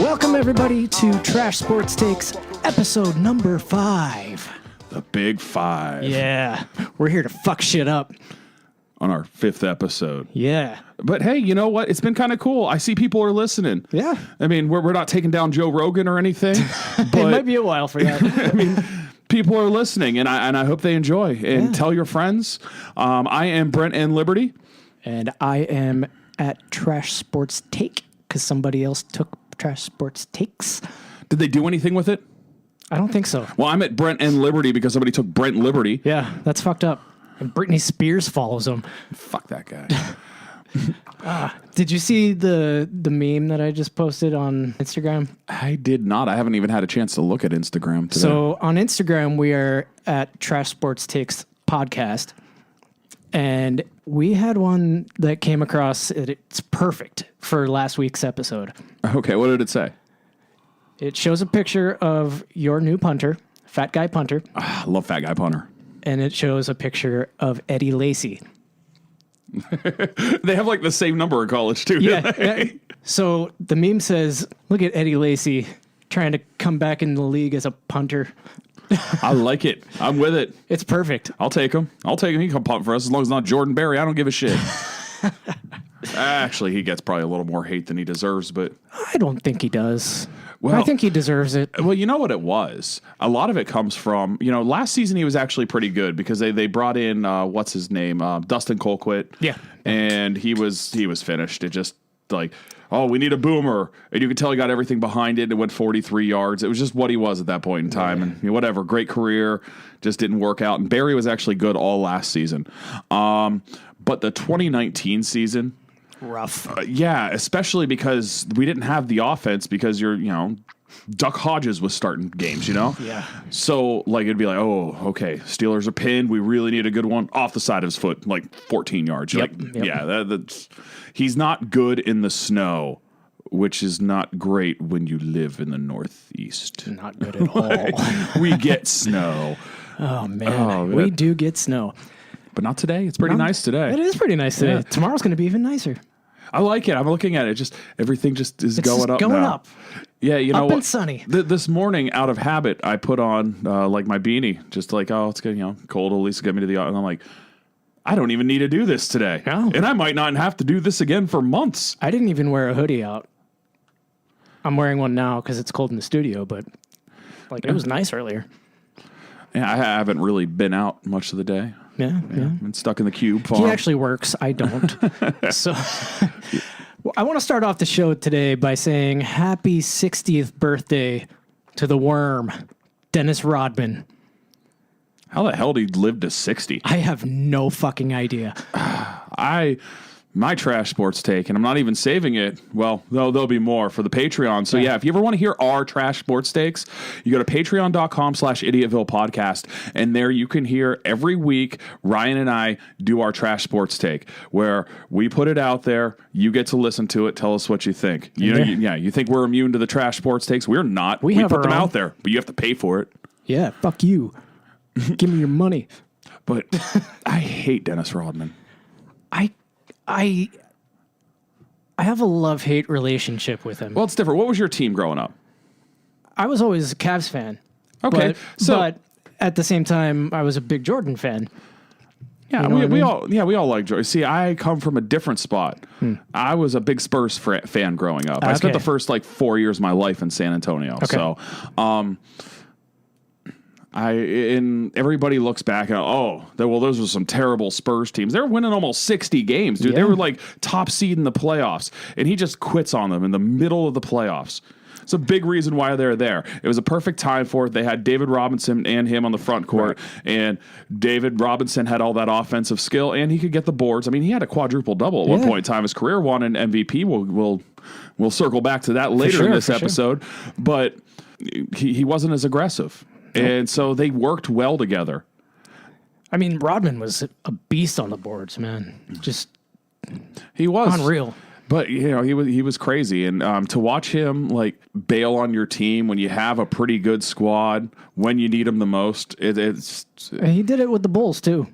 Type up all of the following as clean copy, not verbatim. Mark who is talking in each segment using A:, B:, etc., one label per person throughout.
A: Welcome, everybody, to Trash Sports Takes, episode number 5.
B: The Big 5.
A: Yeah, we're here to fuck shit up.
B: On our 5th episode.
A: Yeah.
B: But hey, you know what? It's been kind of cool. I see people are listening.
A: Yeah.
B: I mean, we're not taking down Joe Rogan or anything. But
A: It might be a while for that.
B: I mean, people are listening, and I hope they enjoy. And tell your friends. I am Brent and Liberty.
A: And I am at Trash Sports Take, because somebody else took Trash Sports Takes.
B: Did they do anything with it?
A: I don't think so.
B: Well, I'm at Brent and Liberty because somebody took Brent Liberty.
A: Yeah, that's fucked up. And Britney Spears follows him.
B: Fuck that guy.
A: Did you see the meme that I just posted on Instagram?
B: I did not. I haven't even had a chance to look at Instagram today.
A: So on Instagram, we are at Trash Sports Takes Podcast. And we had one that came across. It's perfect for last week's episode.
B: Okay, what did it say?
A: It shows a picture of your new punter, Fat Guy Punter.
B: I love Fat Guy Punter.
A: And it shows a picture of Eddie Lacy.
B: They have like the same number in college too.
A: Yeah. So the meme says, look at Eddie Lacy trying to come back in the league as a punter.
B: I like it. I'm with it.
A: It's perfect.
B: I'll take him. He can come punt for us as long as it's not Jordan Berry. I don't give a shit. Actually, he gets probably a little more hate than he deserves, but
A: I don't think he does.
B: Well,
A: I think he deserves it.
B: Well, you know what it was? A lot of it comes from, last season he was actually pretty good because they brought in, what's his name? Dustin Colquitt.
A: Yeah.
B: And he was finished. It just like, oh, we need a boomer. And you could tell he got everything behind it. And it went 43 yards. It was just what he was at that point in time. Yeah. And whatever, great career, just didn't work out. And Barry was actually good all last season. But the 2019 season,
A: rough.
B: Yeah, especially because we didn't have the offense because Duck Hodges was starting games,
A: Yeah.
B: So, it'd be like, oh, okay, Steelers are pinned. We really need a good one off the side of his foot, 14 yards. Yep. Yeah, that's he's not good in the snow, which is not great when you live in the Northeast.
A: Not good at all.
B: We get snow.
A: Oh, man. We do get snow.
B: But not today. It's pretty nice today.
A: It is pretty nice today. Yeah. Tomorrow's going to be even nicer.
B: I like it. I'm looking at it. Just everything just is going up.
A: Going
B: now.
A: up.
B: Yeah, you know
A: up
B: what?
A: And sunny.
B: This morning, out of habit, I put on my beanie, just like, oh, it's good, cold. At least get me to the. And I'm like, I don't even need to do this today, and I might not have to do this again for months.
A: I didn't even wear a hoodie out. I'm wearing one now because it's cold in the studio, but it was nice earlier.
B: Yeah, I haven't really been out much of the day.
A: Yeah.
B: Been stuck in the cube farm.
A: He actually works. I don't. So I want to start off the show today by saying happy 60th birthday to the worm, Dennis Rodman.
B: How the hell did he live to 60?
A: I have no fucking idea.
B: My trash sports take, and I'm not even saving it. Well, there'll be more for the Patreon. So yeah, if you ever want to hear our trash sports takes, you go to patreon.com/idiotville podcast, and there you can hear every week Ryan and I do our trash sports take, where we put it out there. You get to listen to it. Tell us what you think. You think we're immune to the trash sports takes? We're not. We put them out there, but you have to pay for it.
A: Yeah, fuck you. Give me your money.
B: But I hate Dennis Rodman.
A: I have a love-hate relationship with him.
B: Well, it's different. What was your team growing up?
A: I was always a Cavs fan.
B: Okay.
A: But at the same time, I was a big Jordan fan.
B: Yeah, we all like Jordan. See, I come from a different spot. I was a big Spurs fan growing up. I spent the first 4 years of my life in San Antonio. Okay. So, everybody looks back and those were some terrible Spurs teams. They were winning almost 60 games, dude. Yeah. They were top seed in the playoffs, and he just quits on them in the middle of the playoffs. It's a big reason why they're there. It was a perfect time for it. They had David Robinson and him on the front court, and David Robinson had all that offensive skill, and he could get the boards. I mean, he had a quadruple double at one point in time. His career won an MVP. We'll circle back to that later in this episode, but he wasn't as aggressive. And so they worked well together.
A: I mean, Rodman was a beast on the boards, man. Just
B: he was
A: unreal.
B: But he was crazy, and to watch him bail on your team when you have a pretty good squad when you need him the most,
A: he did it with the Bulls too.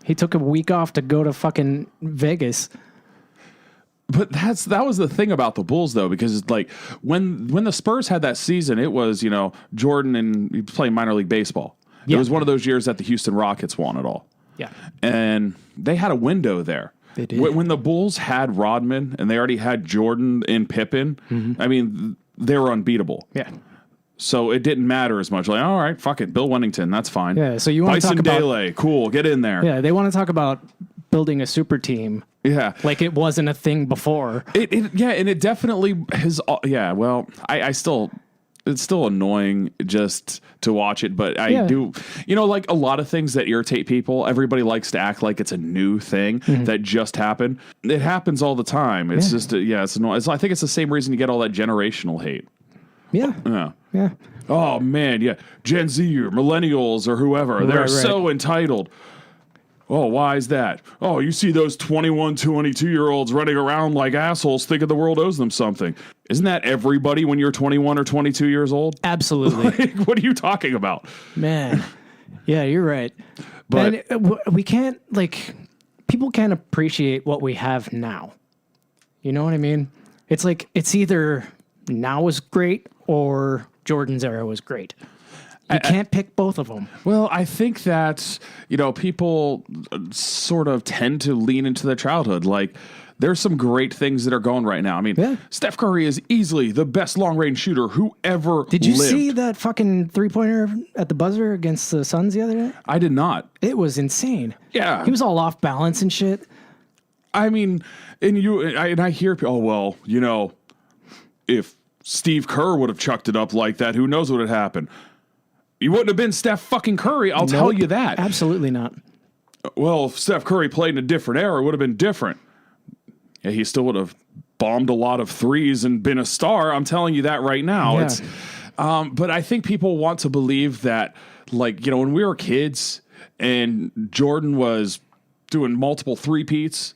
A: He took a week off to go to fucking Vegas.
B: But that was the thing about the Bulls, though, because it's like when the Spurs had that season, it was, Jordan and he was playing minor league baseball. Yeah. It was one of those years that the Houston Rockets won it all.
A: Yeah.
B: And they had a window there.
A: They did.
B: When the Bulls had Rodman and they already had Jordan and Pippen, I mean, they were unbeatable.
A: Yeah.
B: So it didn't matter as much. Like, all right, fuck it. Bill Wennington, that's fine.
A: Yeah, so you want to talk about...
B: Dele, cool, get in there.
A: Yeah, they want to talk about building a super team.
B: Yeah.
A: Like it wasn't a thing before.
B: Yeah, and it definitely has... Yeah, well, I still... It's still annoying just to watch it, but I do... like a lot of things that irritate people, everybody likes to act like it's a new thing that just happened. It happens all the time. It's just... it's annoying. I think it's the same reason you get all that generational hate.
A: Yeah.
B: Oh, man, yeah. Gen Z or millennials or whoever, they're so entitled. Oh, why is that? Oh, you see those 21, 22-year-olds running around like assholes thinking the world owes them something. Isn't that everybody when you're 21 or 22 years old?
A: Absolutely.
B: Like, what are you talking about?
A: Man. Yeah, you're right.
B: But
A: we can't, people can't appreciate what we have now. You know what I mean? It's like, it's either now was great or Jordan's era was great. You can't pick both of them.
B: Well, I think that, people sort of tend to lean into their childhood. Like, there's some great things that are going right now. I mean, Steph Curry is easily the best long-range shooter who ever
A: Did you
B: lived.
A: see that fucking three-pointer at the buzzer against the Suns the other day?
B: I did not.
A: It was insane.
B: Yeah.
A: He was all off balance and shit.
B: I mean, I hear people, if Steve Kerr would have chucked it up like that, who knows what would happen? He wouldn't have been Steph fucking Curry, I'll tell you that.
A: Absolutely not.
B: Well, if Steph Curry played in a different era, it would have been different. Yeah, he still would have bombed a lot of threes and been a star. I'm telling you that right now.
A: Yeah.
B: It's, but I think people want to believe that, when we were kids and Jordan was doing multiple three-peats,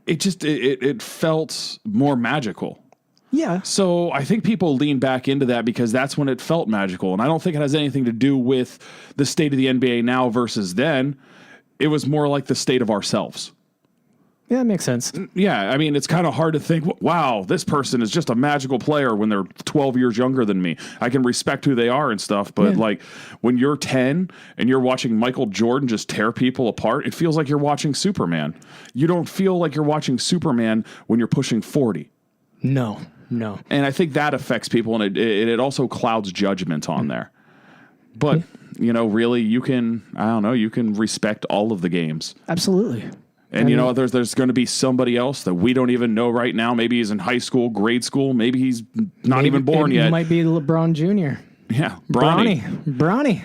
B: it felt more magical.
A: Yeah.
B: So I think people lean back into that because that's when it felt magical. And I don't think it has anything to do with the state of the NBA now versus then. It was more like the state of ourselves.
A: Yeah, it makes sense.
B: Yeah, I mean, it's kind of hard to think, wow, this person is just a magical player when they're 12 years younger than me. I can respect who they are and stuff, but when you're 10 and you're watching Michael Jordan just tear people apart, it feels like you're watching Superman. You don't feel like you're watching Superman when you're pushing 40.
A: No.
B: And I think that affects people, and it also clouds judgment on there. But, really, you can respect all of the games.
A: Absolutely.
B: And, there's going to be somebody else that we don't even know right now. Maybe he's in high school, grade school. Maybe he's not even born yet.
A: It might be LeBron Jr.
B: Yeah,
A: Bronny.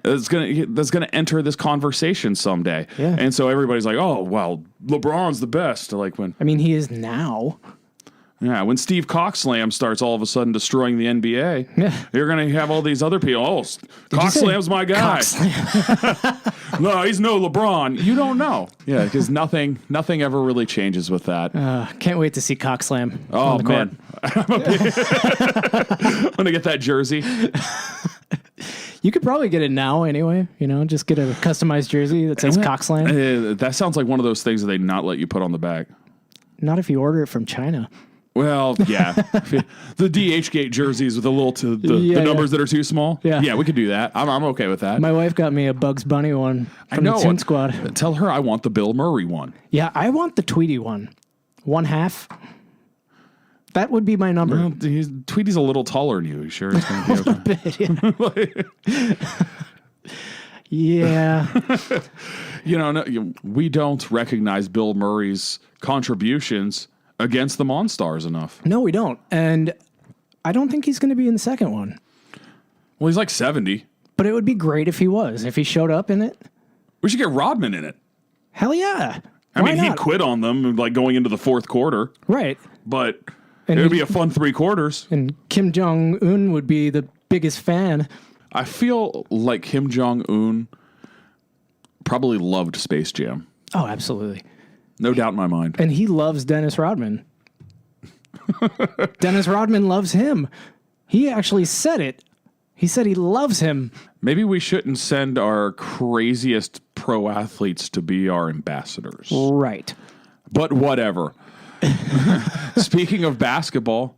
B: That's gonna enter this conversation someday.
A: Yeah.
B: And so everybody's like, oh, well, LeBron's the best.
A: He is now.
B: Yeah, when Steve Cockslam starts all of a sudden destroying the NBA, you're going to have all these other people. Oh, Cockslam's my guy. No, he's no LeBron. You don't know. Yeah, because nothing ever really changes with that.
A: Can't wait to see Cockslam.
B: Oh, man. I'm going to get that jersey.
A: You could probably get it now anyway. Just get a customized jersey that says Cockslam.
B: That sounds like one of those things that they not let you put on the back.
A: Not if you order it from China.
B: Well, yeah. The DH-gate jerseys with the numbers that are too small. Yeah, we could do that. I'm okay with that.
A: My wife got me a Bugs Bunny one from the Toon Squad.
B: Tell her I want the Bill Murray one.
A: Yeah, I want the Tweety one. 1/2. That would be my number.
B: Well, Tweety's a little taller than you. You sure it's going to be okay?
A: A bit, yeah.
B: Yeah. We don't recognize Bill Murray's contributions against the Monstars enough.
A: No, we don't. And I don't think he's going to be in the second one.
B: Well, he's like 70.
A: But it would be great if he was. If he showed up in it.
B: We should get Rodman in it.
A: Hell yeah.
B: I mean, he quit on them going into the fourth quarter.
A: Right.
B: But it would be a fun 3 quarters.
A: And Kim Jong-un would be the biggest fan.
B: I feel like Kim Jong-un probably loved Space Jam.
A: Oh, absolutely.
B: No doubt in my mind.
A: And he loves Dennis Rodman. Dennis Rodman loves him. He actually said it. He said he loves him.
B: Maybe we shouldn't send our craziest pro athletes to be our ambassadors.
A: Right.
B: But whatever. Speaking of basketball,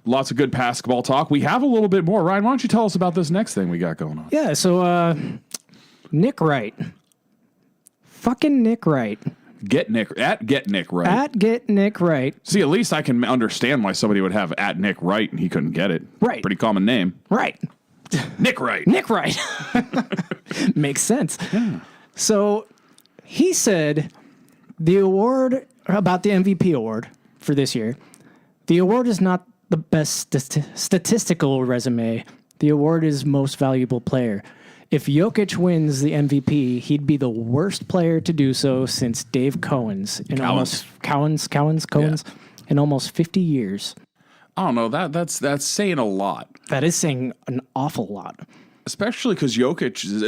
B: lots of good basketball talk. We have a little bit more. Ryan, why don't you tell us about this next thing we got going on?
A: Yeah, so Nick Wright. Fucking Nick Wright.
B: Get Nick Wright.
A: At Get Nick Wright.
B: See, at least I can understand why somebody would have at Nick Wright and he couldn't get it.
A: Right.
B: Pretty common name.
A: Right.
B: Nick Wright.
A: Nick Wright. Makes sense. Yeah. So he said the award about the MVP award for this year, the award is not the best statistical resume. The award is most valuable player. If Jokić wins the MVP, he'd be the worst player to do so since Dave Cowens in almost 50 years.
B: I don't know. That's saying a lot.
A: That is saying an awful lot.
B: Especially because Jokić is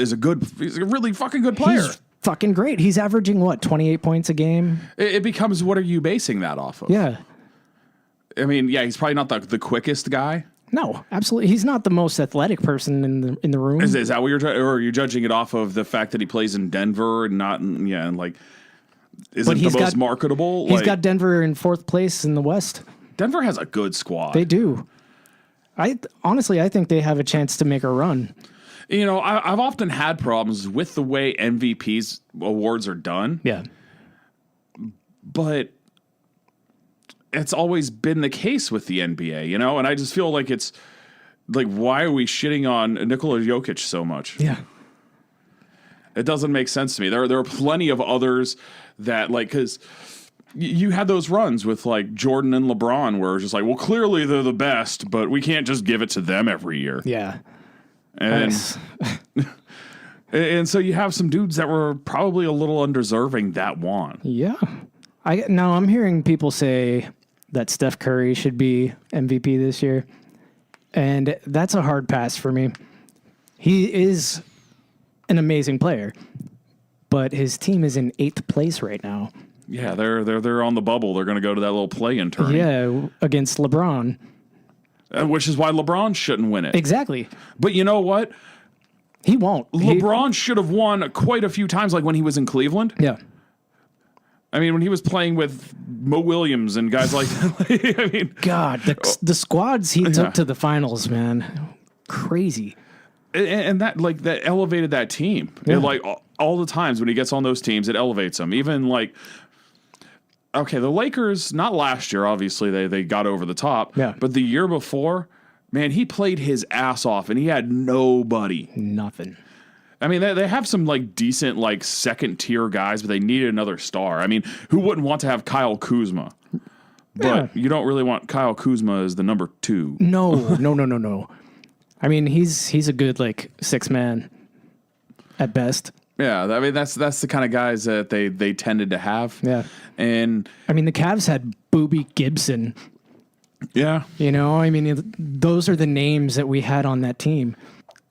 B: he's a really fucking good player.
A: He's fucking great. He's averaging, 28 points a game?
B: It becomes, what are you basing that off of?
A: Yeah.
B: I mean, yeah, he's probably not the quickest guy.
A: No, absolutely. He's not the most athletic person in the room.
B: Is that what you're or are you judging it off of the fact that he plays in Denver and not in, and like isn't the most marketable?
A: He's got Denver in 4th place in the West.
B: Denver has a good squad.
A: They do. I think they have a chance to make a run.
B: You know, I've often had problems with the way MVPs awards are done.
A: Yeah.
B: But it's always been the case with the NBA, you know? And I just feel like it's like, why are we shitting on Nikola Jokić so much?
A: Yeah.
B: It doesn't make sense to me. There are plenty of others that, like, because you had those runs with, like, Jordan and LeBron where it's just like, well, clearly they're the best, but we can't just give it to them every year.
A: Yeah.
B: And and so you have some dudes that were probably a little undeserving that won.
A: Yeah. Now I'm hearing people say that Steph Curry should be MVP this year, and that's a hard pass for me. He is an amazing player, but his team is in 8th place right now.
B: Yeah, they're on the bubble. They're going to go to that little play-in tournament.
A: Yeah, against LeBron.
B: Which is why LeBron shouldn't win it.
A: Exactly.
B: But you know what?
A: He won't.
B: LeBron should have won quite a few times, like when he was in Cleveland.
A: Yeah.
B: I mean, when he was playing with Mo Williams and guys like that. I mean,
A: God, the squads he took to the finals, man. Crazy.
B: And that elevated that team.
A: Yeah.
B: Like all the times when he gets on those teams, it elevates them. Even like, okay, the Lakers, not last year, obviously they got over the top.
A: Yeah.
B: But the year before, man, he played his ass off and he had nobody.
A: Nothing.
B: I mean, they have some like decent like second tier guys, but they needed another star. I mean, who wouldn't want to have Kyle Kuzma? But you don't really want Kyle Kuzma as the number 2.
A: No. I mean, he's a good like 6 man at best.
B: Yeah, I mean that's the kind of guys that they tended to have.
A: Yeah,
B: and
A: I mean the Cavs had Boobie Gibson.
B: Yeah,
A: you know, I mean those are the names that we had on that team.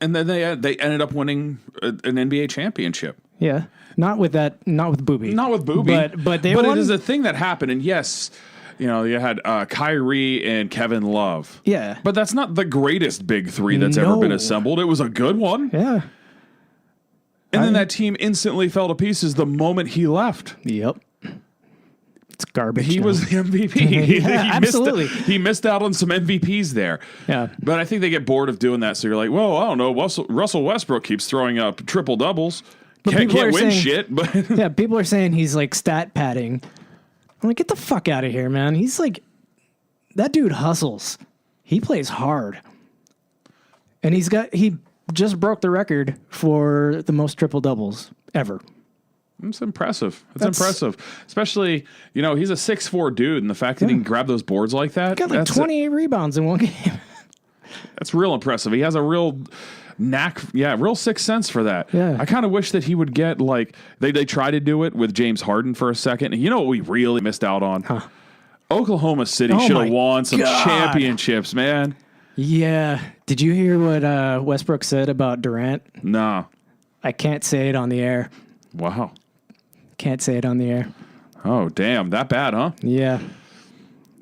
B: And then they ended up winning an NBA championship.
A: Yeah, not with Boobie.
B: Not with Boobie.
A: But
B: it is a thing that happened. And yes, you know, you had Kyrie and Kevin Love.
A: Yeah.
B: But that's not the greatest big 3 that's ever been assembled. It was a good one.
A: Yeah.
B: And then that team instantly fell to pieces the moment he left.
A: Yep. It's garbage.
B: He was the MVP.
A: Absolutely.
B: He missed out on some MVPs there.
A: Yeah.
B: But I think they get bored of doing that. So you're like, well, I don't know. Russell Westbrook keeps throwing up triple doubles. Can't win shit. But
A: yeah, people are saying he's like stat padding. I'm like, get the fuck out of here, man. He's like, that dude hustles. He plays hard. And he just broke the record for the most triple doubles ever.
B: It's impressive. That's impressive. Especially, you know, he's a 6'4" dude, and the fact that he can grab those boards like that.
A: Got like 28 rebounds in one game.
B: That's real impressive. He has a real knack, real sixth sense for that.
A: Yeah.
B: I kind of wish that he would get, like, they tried to do it with James Harden for a second. And you know what we really missed out on?
A: Huh.
B: Oklahoma City should have won some championships, man.
A: Yeah. Did you hear what Westbrook said about Durant?
B: No.
A: I can't say it on the air.
B: Wow.
A: Can't say it on the air.
B: Oh, damn. That bad, huh?
A: Yeah.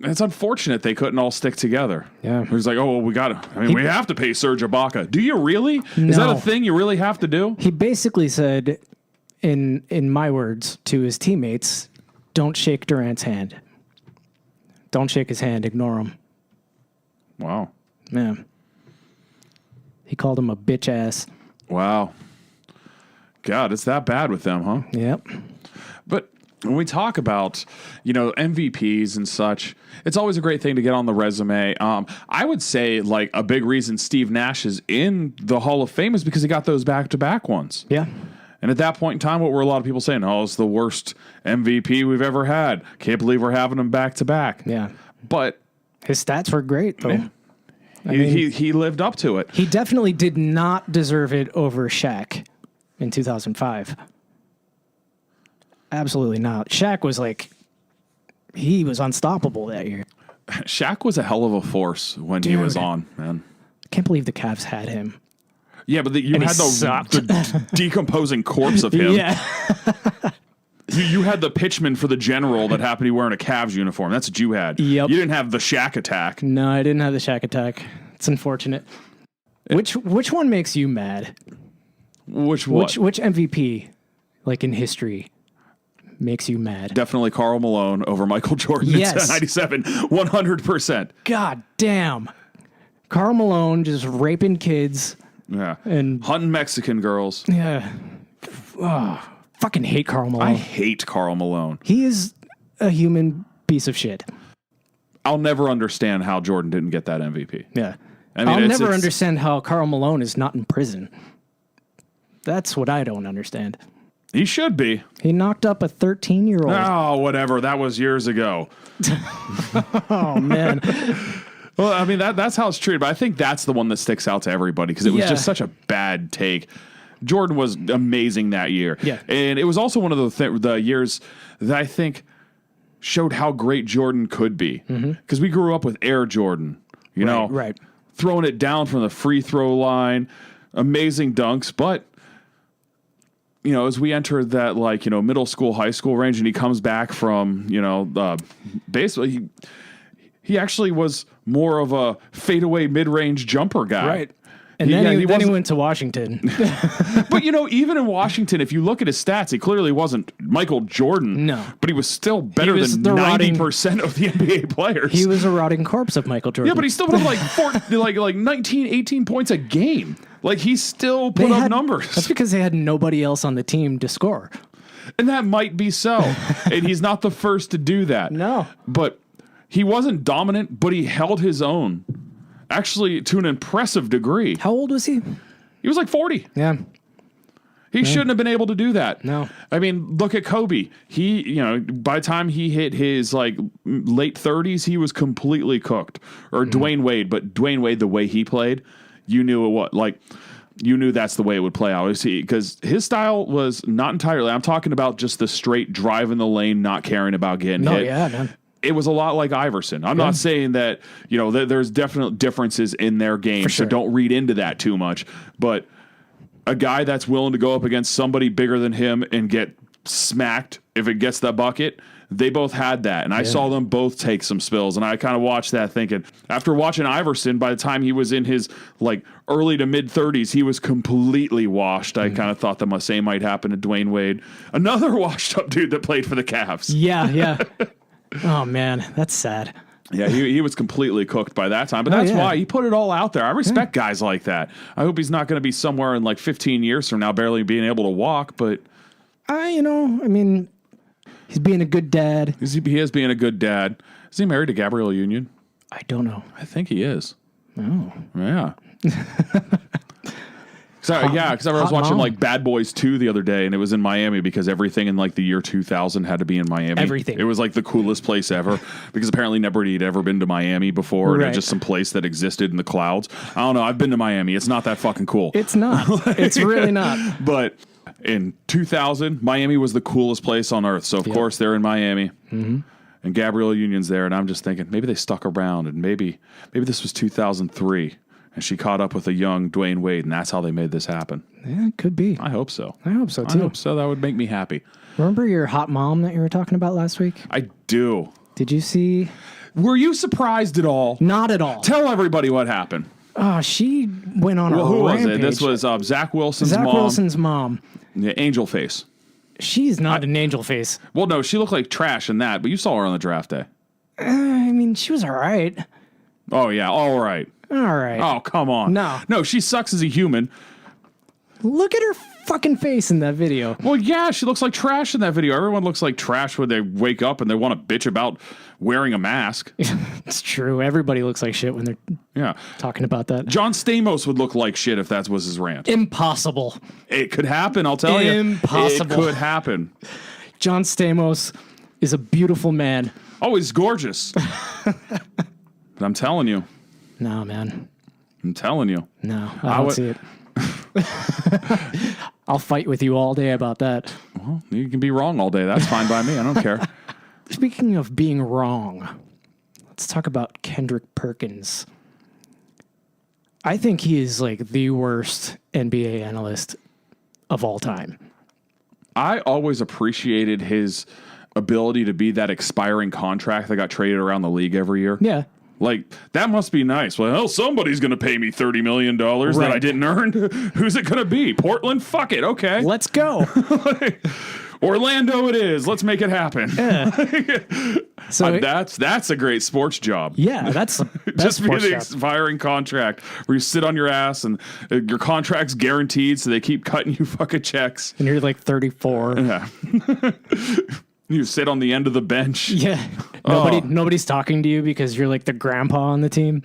B: It's unfortunate they couldn't all stick together.
A: Yeah.
B: It was like, oh, well, we have to pay Serge Ibaka. Do you really?
A: No.
B: Is that a thing you really have to do?
A: He basically said, in my words, to his teammates, don't shake Durant's hand. Don't shake his hand. Ignore him.
B: Wow.
A: Man. He called him a bitch ass.
B: Wow. God, it's that bad with them, huh?
A: Yep.
B: But when we talk about, MVPs and such, it's always a great thing to get on the resume. I would say, like, a big reason Steve Nash is in the Hall of Fame is because he got those back-to-back ones.
A: Yeah.
B: And at that point in time, what were a lot of people saying? Oh, it's the worst MVP we've ever had. Can't believe we're having him back-to-back.
A: Yeah.
B: But
A: his stats were great, though.
B: Man, he lived up to it.
A: He definitely did not deserve it over Shaq in 2005. Absolutely not. Shaq was he was unstoppable that year.
B: Shaq was a hell of a force when he was on, man.
A: I can't believe the Cavs had him.
B: Yeah, but you had the decomposing corpse of him.
A: Yeah.
B: You had the pitchman for the general that happened to be wearing a Cavs uniform. That's what you had.
A: Yep.
B: You didn't have the Shaq attack.
A: No, I didn't have the Shaq attack. It's unfortunate. Which one makes you mad?
B: Which one?
A: Which MVP, in history, makes you mad?
B: Definitely Karl Malone over Michael Jordan in 97. 100%.
A: God damn. Karl Malone just raping kids.
B: Yeah.
A: And
B: hunting Mexican girls.
A: Yeah. Oh, fucking hate Karl Malone.
B: I hate Karl Malone.
A: He is a human piece of shit.
B: I'll never understand how Jordan didn't get that MVP.
A: Yeah.
B: I'll
A: never understand how Karl Malone is not in prison. That's what I don't understand.
B: He should be.
A: He knocked up a 13-year-old.
B: Oh, whatever. That was years ago.
A: Oh, man.
B: Well, I mean, that's how it's treated. But I think that's the one that sticks out to everybody because it was just such a bad take. Jordan was amazing that year.
A: Yeah.
B: And it was also one of the years that I think showed how great Jordan could be. Because we grew up with Air Jordan,
A: Right.
B: Throwing it down from the free throw line, amazing dunks. But, as we entered that, middle school, high school range, and he comes back from, basically, he actually was more of a fadeaway mid-range jumper guy.
A: Right. And then he went to Washington.
B: But, even in Washington, if you look at his stats, he clearly wasn't Michael Jordan.
A: No.
B: But he was still better than 90% of the NBA players.
A: He was a rotting corpse of Michael Jordan.
B: Yeah, but he still put up 19, 18 points a game. He still put up numbers.
A: That's because they had nobody else on the team to score.
B: And that might be so. And he's not the first to do that.
A: No.
B: But he wasn't dominant, but he held his own. Actually, to an impressive degree.
A: How old was he?
B: He was 40.
A: Yeah.
B: He shouldn't have been able to do that.
A: No.
B: I mean, look at Kobe. He, by the time he hit his late 30s, he was completely cooked. Or Dwayne Wade, but Dwayne Wade, the way he played, you knew you knew that's the way it would play out. Because his style was not entirely, I'm talking about just the straight drive in the lane, not caring about getting hit.
A: Yeah, man.
B: It was a lot like Iverson. I'm not saying that, there's definite differences in their game, so don't read into that too much. But a guy that's willing to go up against somebody bigger than him and get smacked if it gets the bucket, they both had that. And I saw them both take some spills. And I kind of watched that thinking, after watching Iverson, by the time he was in his early to mid 30s, he was completely washed. I kind of thought the same might happen to Dwayne Wade, another washed up dude that played for the Cavs.
A: Yeah. Oh, man, that's sad.
B: Yeah, he was completely cooked by that time. But that's why he put it all out there. I respect guys like that. I hope he's not going to be somewhere in 15 years from now barely being able to walk. But,
A: he's being a good dad.
B: He is being a good dad. Is he married to Gabrielle Union?
A: I don't know.
B: I think he is.
A: Oh.
B: Yeah. Because I was watching Bad Boys 2 the other day, and it was in Miami because everything in the year 2000 had to be in Miami.
A: Everything.
B: It was the coolest place ever because apparently nobody had ever been to Miami before. And it was just some place that existed in the clouds. I don't know. I've been to Miami. It's not that fucking cool.
A: It's not. It's really not.
B: But in 2000, Miami was the coolest place on earth. So, of course, they're in Miami. Mm-hmm. And Gabrielle Union's there. And I'm just thinking maybe they stuck around and maybe this was 2003. And she caught up with a young Dwayne Wade, and that's how they made this happen.
A: Yeah, it could be.
B: I hope so.
A: I hope so, too.
B: I hope so. That would make me happy.
A: Remember your hot mom that you were talking about last week?
B: I do.
A: Did you see?
B: Were you surprised at all?
A: Not at all.
B: Tell everybody what happened.
A: She went on a rampage.
B: Who was it? This was Zach Wilson's mom.
A: Zach Wilson's mom.
B: Yeah, angel face.
A: She's not an angel face.
B: Well, no, she looked like trash in that, but you saw her on the draft day.
A: I mean, she was all right.
B: Oh, yeah. All right.
A: All right.
B: Oh, come on. No, she sucks as a human.
A: Look at her fucking face in that video.
B: Well, yeah, she looks like trash in that video. Everyone looks like trash when they wake up and they want to bitch about wearing a mask.
A: It's true. Everybody looks like shit when they're talking about that.
B: John Stamos would look like shit if that was his rant.
A: Impossible.
B: It could happen, I'll tell you.
A: Impossible.
B: It could happen.
A: John Stamos is a beautiful man.
B: Oh, he's gorgeous. But I'm telling you.
A: No, man.
B: I'm telling you.
A: No, I don't see it. I'll fight with you all day about that.
B: Well, you can be wrong all day. That's fine by me. I don't care.
A: Speaking of being wrong, let's talk about Kendrick Perkins. I think he is like the worst NBA analyst of all time.
B: I always appreciated his ability to be that expiring contract that got traded around the league every year.
A: Yeah.
B: Like, that must be nice. Well, somebody's going to pay me $30 million that I didn't earn. Who's it going to be? Portland? Fuck it. Okay.
A: Let's go.
B: Orlando it is. Let's make it happen.
A: Yeah. So
B: that's a great sports job.
A: Yeah, that's the best
B: just be
A: sports
B: the
A: job.
B: expiring contract where you sit on your ass and your contract's guaranteed, so they keep cutting you fucking checks.
A: And you're like 34.
B: Yeah. You sit on the end of the bench.
A: Yeah. Nobody's talking to you because you're like the grandpa on the team.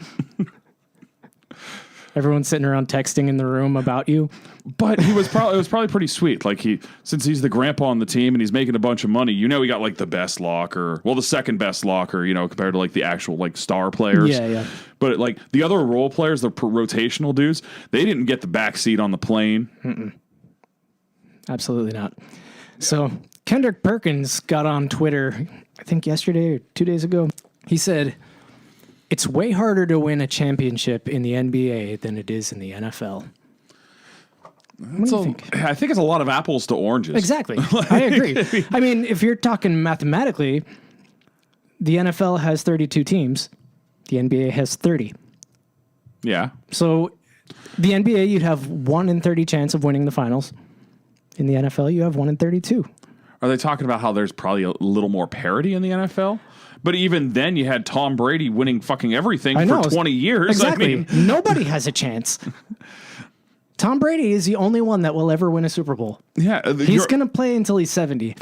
A: Everyone's sitting around texting in the room about you.
B: But it was probably pretty sweet. Like since he's the grandpa on the team and he's making a bunch of money, he got like the best locker, well, the second best locker, compared to like the actual like star players.
A: Yeah, yeah.
B: But like the other role players, the rotational dudes, they didn't get the back seat on the plane.
A: Mm-mm. Absolutely not. So Kendrick Perkins got on Twitter, I think yesterday or 2 days ago. He said, "It's way harder to win a championship in the NBA than it is in the NFL." What do you think?
B: I think it's a lot of apples to oranges.
A: Exactly. I agree. I mean, if you're talking mathematically, the NFL has 32 teams. The NBA has 30.
B: Yeah.
A: So the NBA, you'd have 1 in 30 chance of winning the finals. In the NFL, you have 1 in 32.
B: Are they talking about how there's probably a little more parity in the NFL? But even then, you had Tom Brady winning fucking everything for 20 years.
A: Exactly.
B: I mean,
A: nobody has a chance. Tom Brady is the only one that will ever win a Super Bowl.
B: Yeah.
A: He's going to play until he's 70.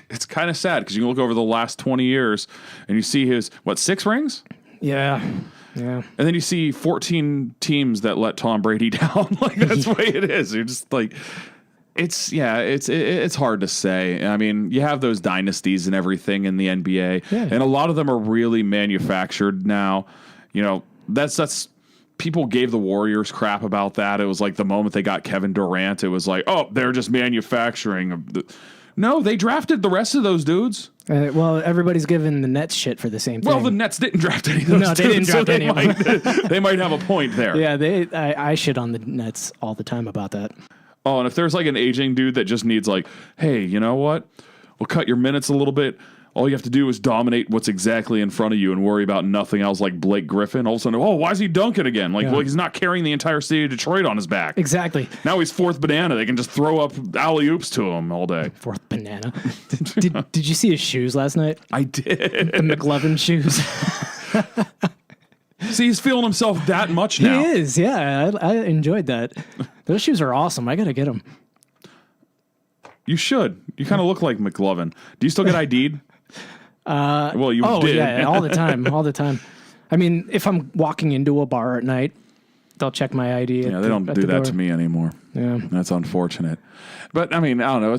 B: It's kind of sad because you can look over the last 20 years and you see his, 6 rings?
A: Yeah. Yeah.
B: And then you see 14 teams that let Tom Brady down. Like, that's the way it is. You're just like... It's hard to say. I mean, you have those dynasties and everything in the NBA, and a lot of them are really manufactured now. That's people gave the Warriors crap about that. It was like the moment they got Kevin Durant, it was like, oh, they're just manufacturing. No, they drafted the rest of those dudes.
A: Well, everybody's giving the Nets shit for the same thing.
B: Well, the Nets didn't draft any of those dudes.
A: No, they didn't draft any of them.
B: They might have a point there.
A: Yeah, I shit on the Nets all the time about that.
B: Oh, and if there's like an aging dude that just needs like, hey, you know what? We'll cut your minutes a little bit. All you have to do is dominate what's exactly in front of you and worry about nothing else like Blake Griffin. All of a sudden, why is he dunking again? Like, well, he's not carrying the entire city of Detroit on his back.
A: Exactly.
B: Now he's fourth banana. They can just throw up alley-oops to him all day.
A: Fourth banana. Did you see his shoes last night?
B: I did.
A: The McLovin shoes.
B: See, he's feeling himself that much now.
A: He is, yeah. I enjoyed that. Those shoes are awesome. I got to get them.
B: You should. You kind of look like McLovin. Do you still get ID'd? Well, you did.
A: Yeah, all the time. All the time. I mean, if I'm walking into a bar at night, they'll check my ID.
B: Yeah, they don't do that to me anymore.
A: Yeah.
B: That's unfortunate. But I mean, I don't know.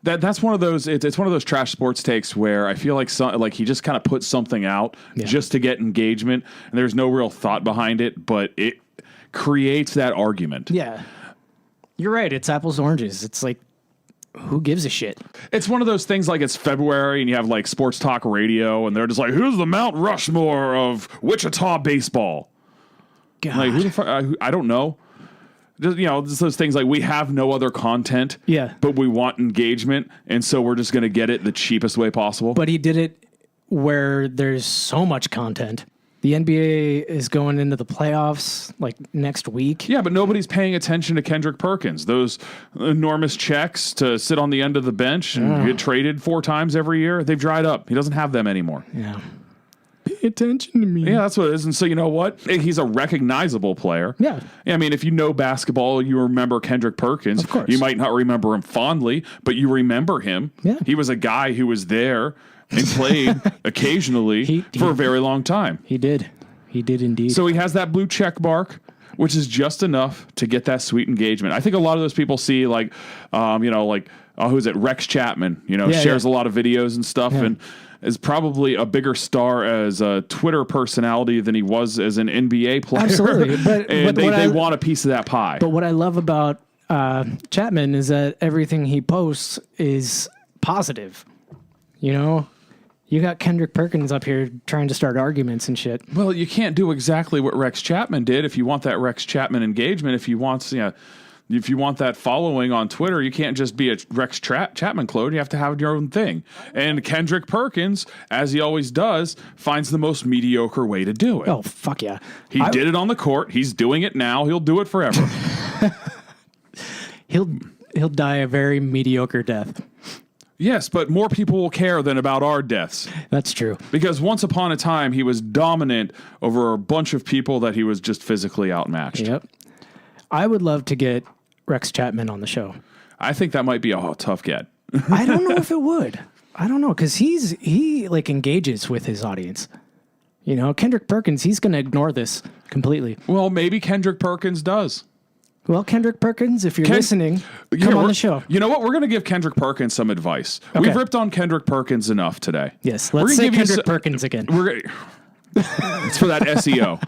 B: That's one of those. It's one of those trash sports takes where I feel like he just kind of puts something out just to get engagement, and there's no real thought behind it, but it creates that argument.
A: Yeah, you're right. It's apples to oranges. It's like, who gives a shit?
B: It's one of those things like it's February and you have like sports talk radio, and they're just like, who's the Mount Rushmore of Wichita baseball?
A: God.
B: Like, who the fuck? I don't know. Just those things like we have no other content, but we want engagement, and so we're just going to get it the cheapest way possible.
A: But he did it where there's so much content. The NBA is going into the playoffs like next week.
B: Yeah, but nobody's paying attention to Kendrick Perkins. Those enormous checks to sit on the end of the bench and get traded 4 times every year, they've dried up. He doesn't have them anymore.
A: Yeah. Pay attention to me.
B: Yeah, that's what it is. And so you know what? He's a recognizable player.
A: Yeah.
B: I mean, if you know basketball, you remember Kendrick Perkins.
A: Of course.
B: You might not remember him fondly, but you remember him.
A: Yeah.
B: He was a guy who was there and played occasionally for a very long time.
A: He did. He did indeed.
B: So he has that blue check mark, which is just enough to get that sweet engagement. I think a lot of those people see like, who's it? Rex Chapman, shares a lot of videos and stuff and is probably a bigger star as a Twitter personality than he was as an NBA player.
A: Absolutely. But
B: they want a piece of that pie.
A: But what I love about Chapman is that everything he posts is positive. You got Kendrick Perkins up here trying to start arguments and shit.
B: Well, you can't do exactly what Rex Chapman did if you want that Rex Chapman engagement. If you want that following on Twitter, you can't just be a Rex Chapman clone. You have to have your own thing. And Kendrick Perkins, as he always does, finds the most mediocre way to do it.
A: Oh, fuck yeah.
B: He did it on the court. He's doing it now. He'll do it forever.
A: He'll die a very mediocre death.
B: Yes, but more people will care than about our deaths.
A: That's true.
B: Because once upon a time, he was dominant over a bunch of people that he was just physically outmatched.
A: Yep. I would love to get Rex Chapman on the show.
B: I think that might be a tough get.
A: I don't know if it would. I don't know, because he engages with his audience. Kendrick Perkins, he's going to ignore this completely.
B: Well, maybe Kendrick Perkins does.
A: Well, Kendrick Perkins, if you're listening, come on the show.
B: You know what? We're going to give Kendrick Perkins some advice. Okay. We've ripped on Kendrick Perkins enough today.
A: Yes, let's say Kendrick Perkins again.
B: It's for that SEO.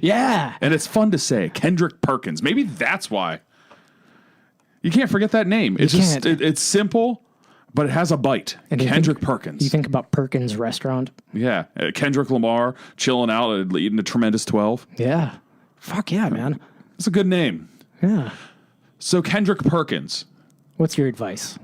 A: Yeah.
B: And it's fun to say, Kendrick Perkins. Maybe that's why. You can't forget that name. It's simple, but it has a bite. And Kendrick Perkins.
A: You think about Perkins Restaurant?
B: Yeah. Kendrick Lamar chilling out, eating a tremendous 12.
A: Yeah. Fuck yeah, man.
B: It's a good name.
A: Yeah.
B: So Kendrick Perkins.
A: What's your advice?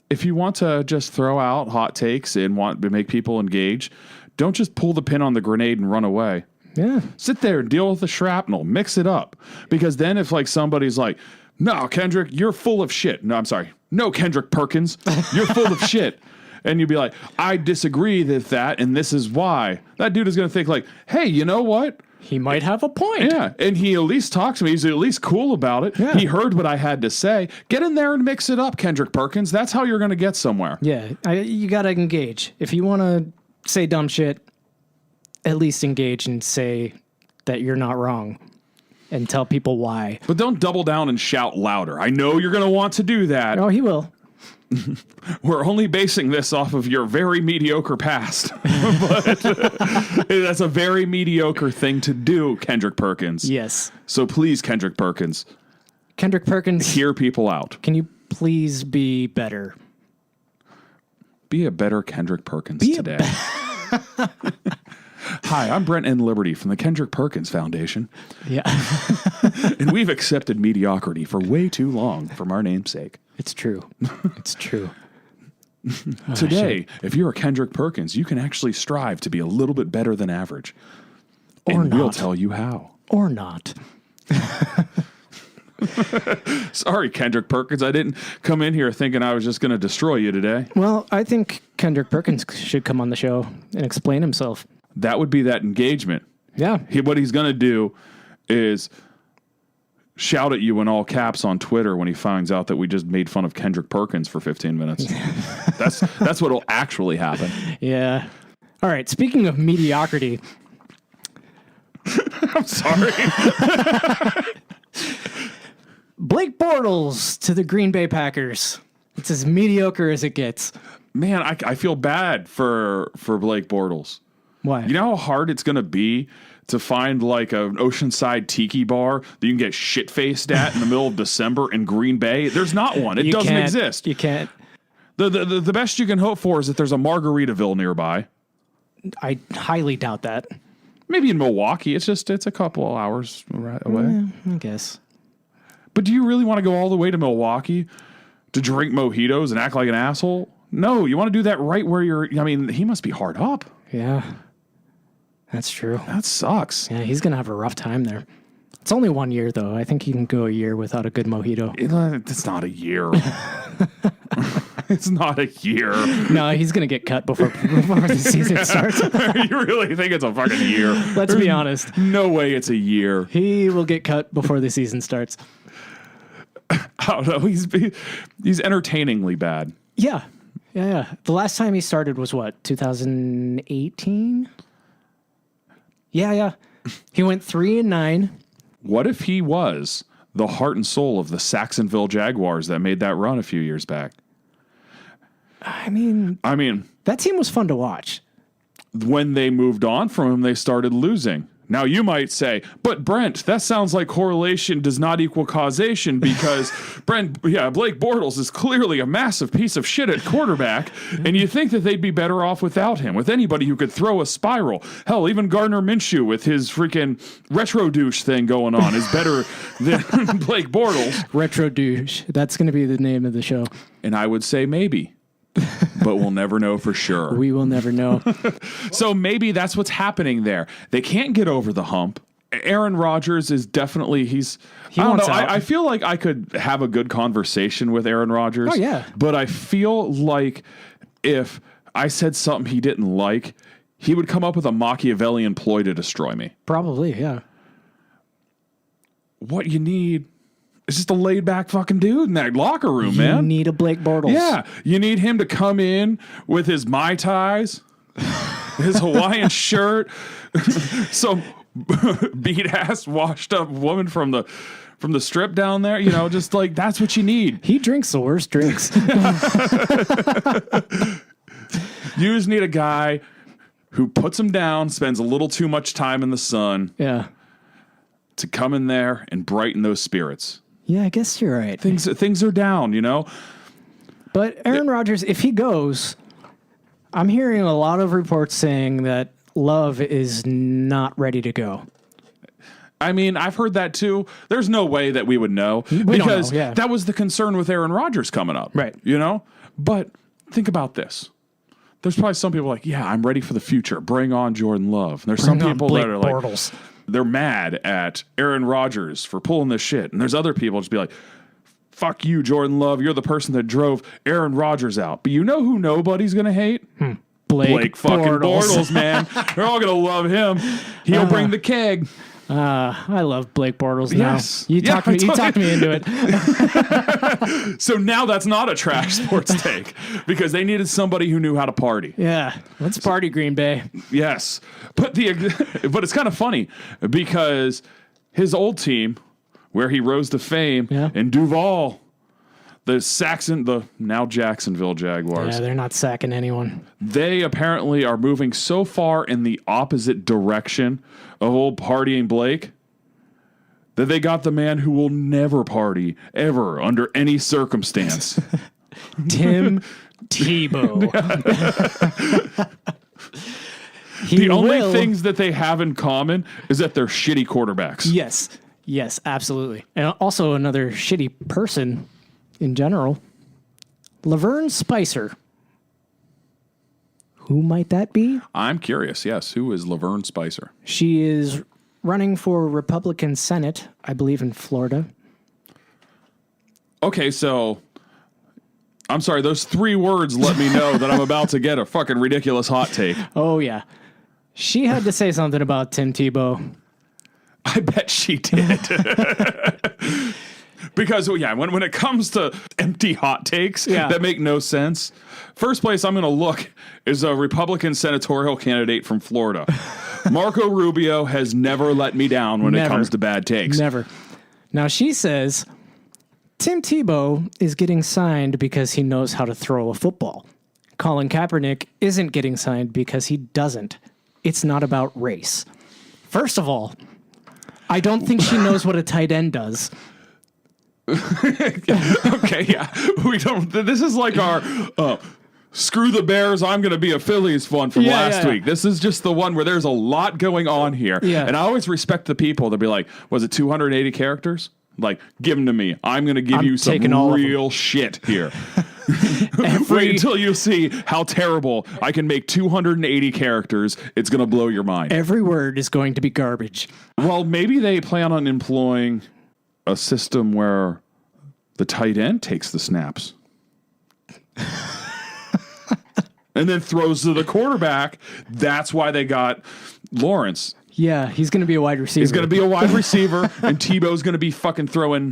B: If you want to just throw out hot takes and want to make people engage, don't just pull the pin on the grenade and run away.
A: Yeah.
B: Sit there and deal with the shrapnel. Mix it up. Because then if somebody's like, no, Kendrick, you're full of shit. No, I'm sorry. No, Kendrick Perkins, you're full of shit. And you'd be like, I disagree with that, and this is why. That dude is going to think like, hey, you know what?
A: He might have a point.
B: Yeah, and he at least talks to me. He's at least cool about it. Yeah. He heard what I had to say. Get in there and mix it up, Kendrick Perkins. That's how you're going to get somewhere.
A: Yeah, you got to engage. If you want to say dumb shit, at least engage and say that you're not wrong and tell people why.
B: But don't double down and shout louder. I know you're going to want to do that.
A: Oh, he will.
B: We're only basing this off of your very mediocre past. But that's a very mediocre thing to do, Kendrick Perkins.
A: Yes.
B: So please, Kendrick Perkins.
A: Kendrick Perkins.
B: Hear people out.
A: Can you please be better?
B: Be a better Kendrick Perkins today. Hi, I'm Brent N. Liberty from the Kendrick Perkins Foundation.
A: Yeah.
B: And we've accepted mediocrity for way too long from our namesake.
A: It's true. It's true.
B: Today, if you're a Kendrick Perkins, you can actually strive to be a little bit better than average.
A: Or
B: and
A: not.
B: We'll tell you how.
A: Or not.
B: Sorry, Kendrick Perkins. I didn't come in here thinking I was just going to destroy you today.
A: Well, I think Kendrick Perkins should come on the show and explain himself.
B: That would be that engagement.
A: Yeah.
B: What he's going to do is shout at you in all caps on Twitter when he finds out that we just made fun of Kendrick Perkins for 15 minutes. That's what'll actually happen.
A: Yeah. All right. Speaking of mediocrity.
B: I'm sorry.
A: Blake Bortles to the Green Bay Packers. It's as mediocre as it gets.
B: Man, I feel bad for Blake Bortles.
A: Why?
B: You know how hard it's going to be to find like an oceanside tiki bar that you can get shit-faced at in the middle of December in Green Bay? There's not one. It doesn't exist.
A: You can't.
B: The best you can hope for is that there's a Margaritaville nearby.
A: I highly doubt that.
B: Maybe in Milwaukee. It's a couple of hours away.
A: I guess.
B: But do you really want to go all the way to Milwaukee to drink mojitos and act like an asshole? No, you want to do that right where he must be hard up.
A: Yeah. That's true.
B: That sucks.
A: Yeah, he's going to have a rough time there. It's only 1 year, though. I think he can go a year without a good mojito.
B: It's not a year. It's not a year.
A: No, he's going to get cut before the season starts.
B: You really think it's a fucking year?
A: Let's be honest.
B: No way it's a year.
A: He will get cut before the season starts.
B: I don't know. He's entertainingly bad.
A: Yeah. The last time he started was what, 2018? Yeah. He went 3-9.
B: What if he was the heart and soul of the Saxonville Jaguars that made that run a few years back?
A: I mean,
B: that
A: team was fun to watch.
B: When they moved on from him, they started losing. Now, you might say, but Brent, that sounds like correlation does not equal causation because Blake Bortles is clearly a massive piece of shit at quarterback, and you think that they'd be better off without him, with anybody who could throw a spiral. Hell, even Gardner Minshew with his freaking retro douche thing going on is better than Blake Bortles.
A: Retro douche. That's going to be the name of the show.
B: And I would say maybe. But we'll never know for sure.
A: We will never know.
B: So maybe that's what's happening there. They can't get over the hump. Aaron Rodgers is definitely, I don't know. I feel like I could have a good conversation with Aaron Rodgers.
A: Oh, yeah.
B: But I feel like if I said something he didn't like, he would come up with a Machiavellian ploy to destroy me.
A: Probably, yeah.
B: What you need is just a laid-back fucking dude in that locker room, man.
A: You need a Blake Bortles.
B: Yeah, you need him to come in with his Mai Tais, his Hawaiian shirt, some beat-ass, washed-up woman from the strip down there. You know, just like, that's what you need.
A: He drinks the worst drinks.
B: You just need a guy who puts him down, spends a little too much time in the sun.
A: Yeah.
B: To come in there and brighten those spirits.
A: Yeah, I guess you're right.
B: Things are down, you know?
A: But Aaron Rodgers, if he goes, I'm hearing a lot of reports saying that Love is not ready to go.
B: I mean, I've heard that too. There's no way that we would know because that was the concern with Aaron Rodgers coming up.
A: Right.
B: You know? But think about this. There's probably some people like, yeah, I'm ready for the future. Bring on Jordan Love. And there's some people that are like,
A: Bortles.
B: They're mad at Aaron Rodgers for pulling this shit. And there's other people just be like, fuck you, Jordan Love. You're the person that drove Aaron Rodgers out. But you know who nobody's going to hate? Blake fucking Bortles, man. They're all going to love him. He'll bring the keg.
A: I love Blake Bortles now.
B: Yes.
A: You talked me into it.
B: So now that's not a trash sports take because they needed somebody who knew how to party.
A: Yeah. Let's party, Green Bay.
B: Yes. But it's kind of funny because his old team, where he rose to fame, in Duval, the now Jacksonville Jaguars.
A: Yeah, they're not sacking anyone.
B: They apparently are moving so far in the opposite direction of old partying Blake that they got the man who will never party ever under any circumstance.
A: Tim Tebow.
B: The only things that they have in common is that they're shitty quarterbacks.
A: Yes, absolutely. And also another shitty person in general, Laverne Spicer. Who might that be?
B: I'm curious, yes. Who is Laverne Spicer?
A: She is running for Republican Senate, I believe, in Florida.
B: Okay, so I'm sorry, those 3 words let me know that I'm about to get a fucking ridiculous hot take.
A: Oh, yeah. She had to say something about Tim Tebow.
B: I bet she did. Because, when it comes to empty hot takes that make no sense, first place I'm going to look is a Republican senatorial candidate from Florida. Marco Rubio has never let me down when it comes to bad takes.
A: Never. Now, she says Tim Tebow is getting signed because he knows how to throw a football. Colin Kaepernick isn't getting signed because he doesn't. It's not about race. First of all, I don't think she knows what a tight end does.
B: Okay, yeah. We don't. This is like our screw the Bears, I'm going to be a Phillies one from last week. This is just the one where there's a lot going on here.
A: Yeah.
B: And I always respect the people that be like, was it 280 characters? Like, give them to me. I'm going to give you some real shit here. Wait until you see how terrible I can make 280 characters. It's going to blow your mind.
A: Every word is going to be garbage.
B: Well, maybe they plan on employing a system where the tight end takes the snaps. and then throws to the quarterback. That's why they got Lawrence.
A: Yeah, he's going to be a wide receiver.
B: He's going to be a wide receiver, and Tebow's going to be fucking throwing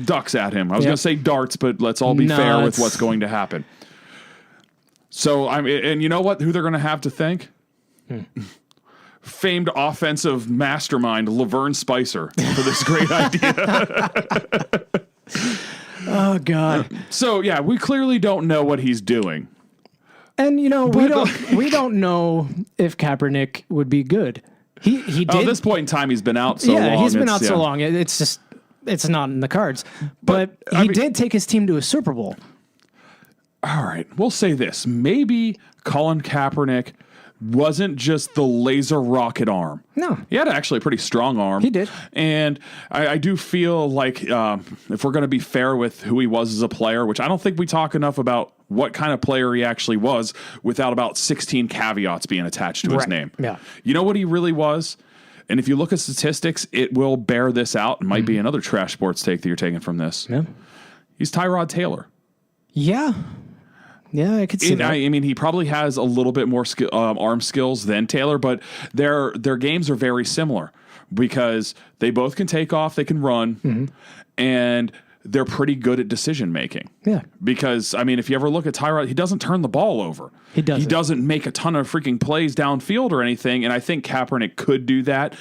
B: ducks at him. I was going to say darts, but let's all be fair with what's going to happen. So, and you know what? Who they're going to have to thank? Famed offensive mastermind Laverne Spicer for this great idea.
A: Oh, God.
B: So, yeah, we clearly don't know what he's doing.
A: And, we don't know if Kaepernick would be good. He did.
B: At this point in time, he's been out so long.
A: Yeah, he's been out so long. It's just, it's not in the cards. But he did take his team to a Super Bowl.
B: All right, we'll say this. Maybe Colin Kaepernick wasn't just the laser rocket arm.
A: No.
B: He had actually a pretty strong arm.
A: He did.
B: And I do feel like if we're going to be fair with who he was as a player, which I don't think we talk enough about what kind of player he actually was without about 16 caveats being attached to his name.
A: Yeah.
B: You know what he really was? And if you look at statistics, it will bear this out. It might be another trash sports take that you're taking from this.
A: Yeah.
B: He's Tyrod Taylor.
A: Yeah. Yeah, I could see that.
B: I mean, he probably has a little bit more arm skills than Taylor, but their games are very similar because they both can take off, they can run, and they're pretty good at decision making.
A: Yeah.
B: Because, I mean, if you ever look at Tyrod, he doesn't turn the ball over.
A: He doesn't.
B: He doesn't make a ton of freaking plays downfield or anything, and I think Kaepernick could do that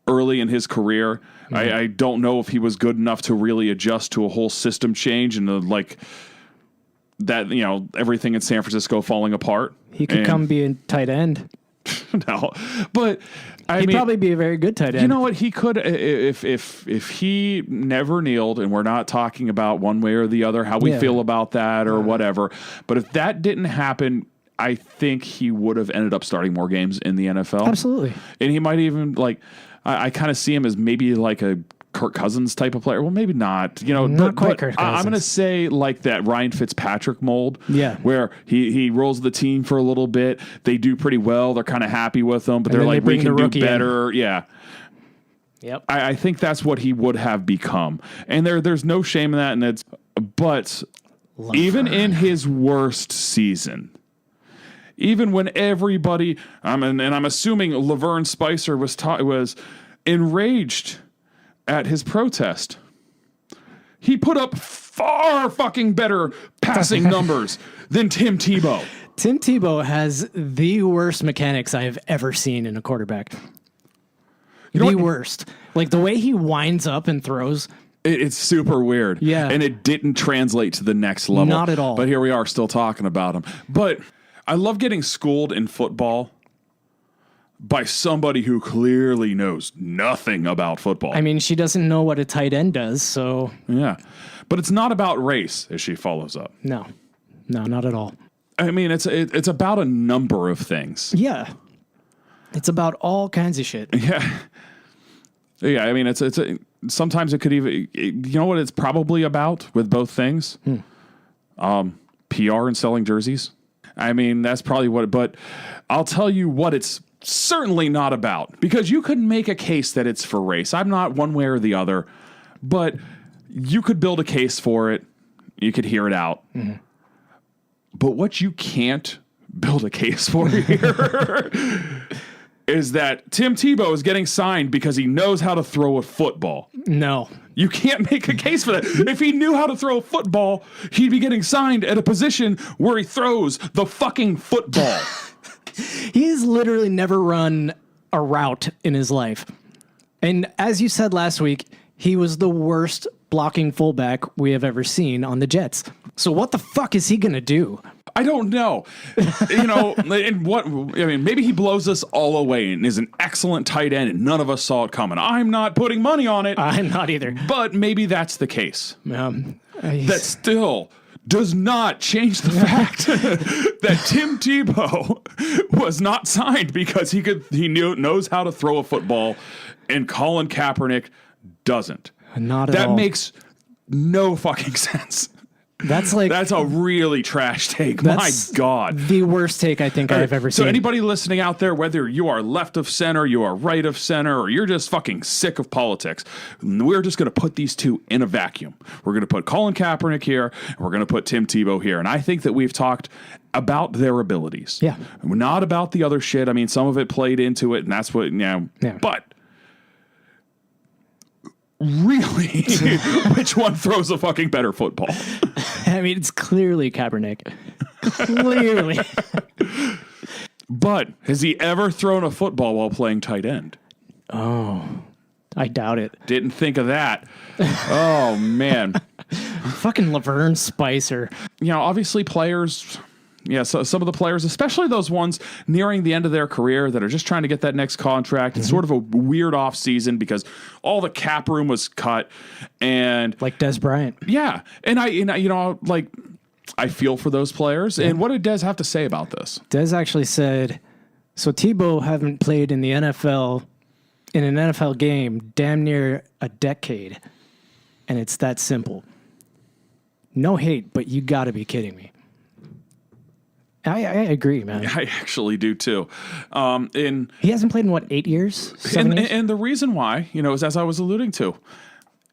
B: early in his career. I don't know if he was good enough to really adjust to a whole system change and that, everything in San Francisco falling apart.
A: He could come be a tight end.
B: No, but
A: He'd probably be a very good tight end.
B: You know what? He could, if he never kneeled, and we're not talking about one way or the other, how we feel about that or whatever. But if that didn't happen, I think he would have ended up starting more games in the NFL.
A: Absolutely. And
B: he might even I kind of see him as maybe like a Kirk Cousins type of player. Well, maybe not.
A: Not quite Kirk Cousins.
B: I'm going to say like that Ryan Fitzpatrick mold.
A: Yeah.
B: Where he rolls the team for a little bit. They do pretty well. They're kind of happy with them, but they're like, we can do better. Yeah.
A: Yep.
B: I think that's what he would have become. And there's no shame in that. But even in his worst season, even when everybody, and I'm assuming Laverne Spicer was enraged at his protest, he put up far fucking better passing numbers than Tim Tebow.
A: Tim Tebow has the worst mechanics I have ever seen in a quarterback. The worst. Like the way he winds up and throws.
B: It's super weird.
A: Yeah.
B: And it didn't translate to the next level.
A: Not at all.
B: But here we are still talking about him. But I love getting schooled in football by somebody who clearly knows nothing about football.
A: I mean, she doesn't know what a tight end does, so...
B: Yeah. But it's not about race, as she follows up.
A: No, not at all.
B: I mean, it's about a number of things.
A: Yeah. It's about all kinds of shit.
B: Yeah. Yeah, I mean, sometimes it could even... You know what it's probably about with both things? PR and selling jerseys. I mean, that's probably what... But I'll tell you what it's certainly not about, because you could make a case that it's for race. I'm not one way or the other, but you could build a case for it. You could hear it out. Mm-hmm. But what you can't build a case for here is that Tim Tebow is getting signed because he knows how to throw a football.
A: No.
B: You can't make a case for that. If he knew how to throw a football, he'd be getting signed at a position where he throws the fucking football.
A: He's literally never run a route in his life. And as you said last week, he was the worst blocking fullback we have ever seen on the Jets. So what the fuck is he going to do?
B: I don't know. Maybe he blows us all away and is an excellent tight end and none of us saw it coming. I'm not putting money on it.
A: I'm not either.
B: But maybe that's the case. That still does not change the fact that Tim Tebow was not signed because he knows how to throw a football and Colin Kaepernick doesn't.
A: Not at all.
B: That makes no fucking sense.
A: That's like
B: That's a really trash take. My
A: that's
B: God.
A: the worst take I think I've ever
B: So
A: seen.
B: anybody listening out there, whether you are left of center, you are right of center, or you're just fucking sick of politics, we're just going to put these two in a vacuum. We're going to put Colin Kaepernick here, and we're going to put Tim Tebow here. And I think that we've talked about their abilities.
A: Yeah.
B: Not about the other shit. I mean, some of it played into it, and that's what,
A: Yeah.
B: But really, which one throws a fucking better football?
A: I mean, it's clearly Kaepernick. Clearly.
B: But has he ever thrown a football while playing tight end?
A: Oh, I doubt it.
B: Didn't think of that. Oh, man.
A: Fucking Laverne Spicer.
B: Obviously players... Yeah, so some of the players, especially those ones nearing the end of their career that are just trying to get that next contract. It's sort of a weird off season because all the cap room was cut, and
A: Like Des Bryant.
B: yeah, and I feel for those players. And what did Des have to say about this?
A: Des actually said, so Tebow haven't played in the NFL, in an NFL game, damn near a decade. And it's that simple. No hate, but you got to be kidding me. I agree, man.
B: I actually do too.
A: He hasn't played in, what, 8 years? 7 years?
B: And the reason why, is as I was alluding to,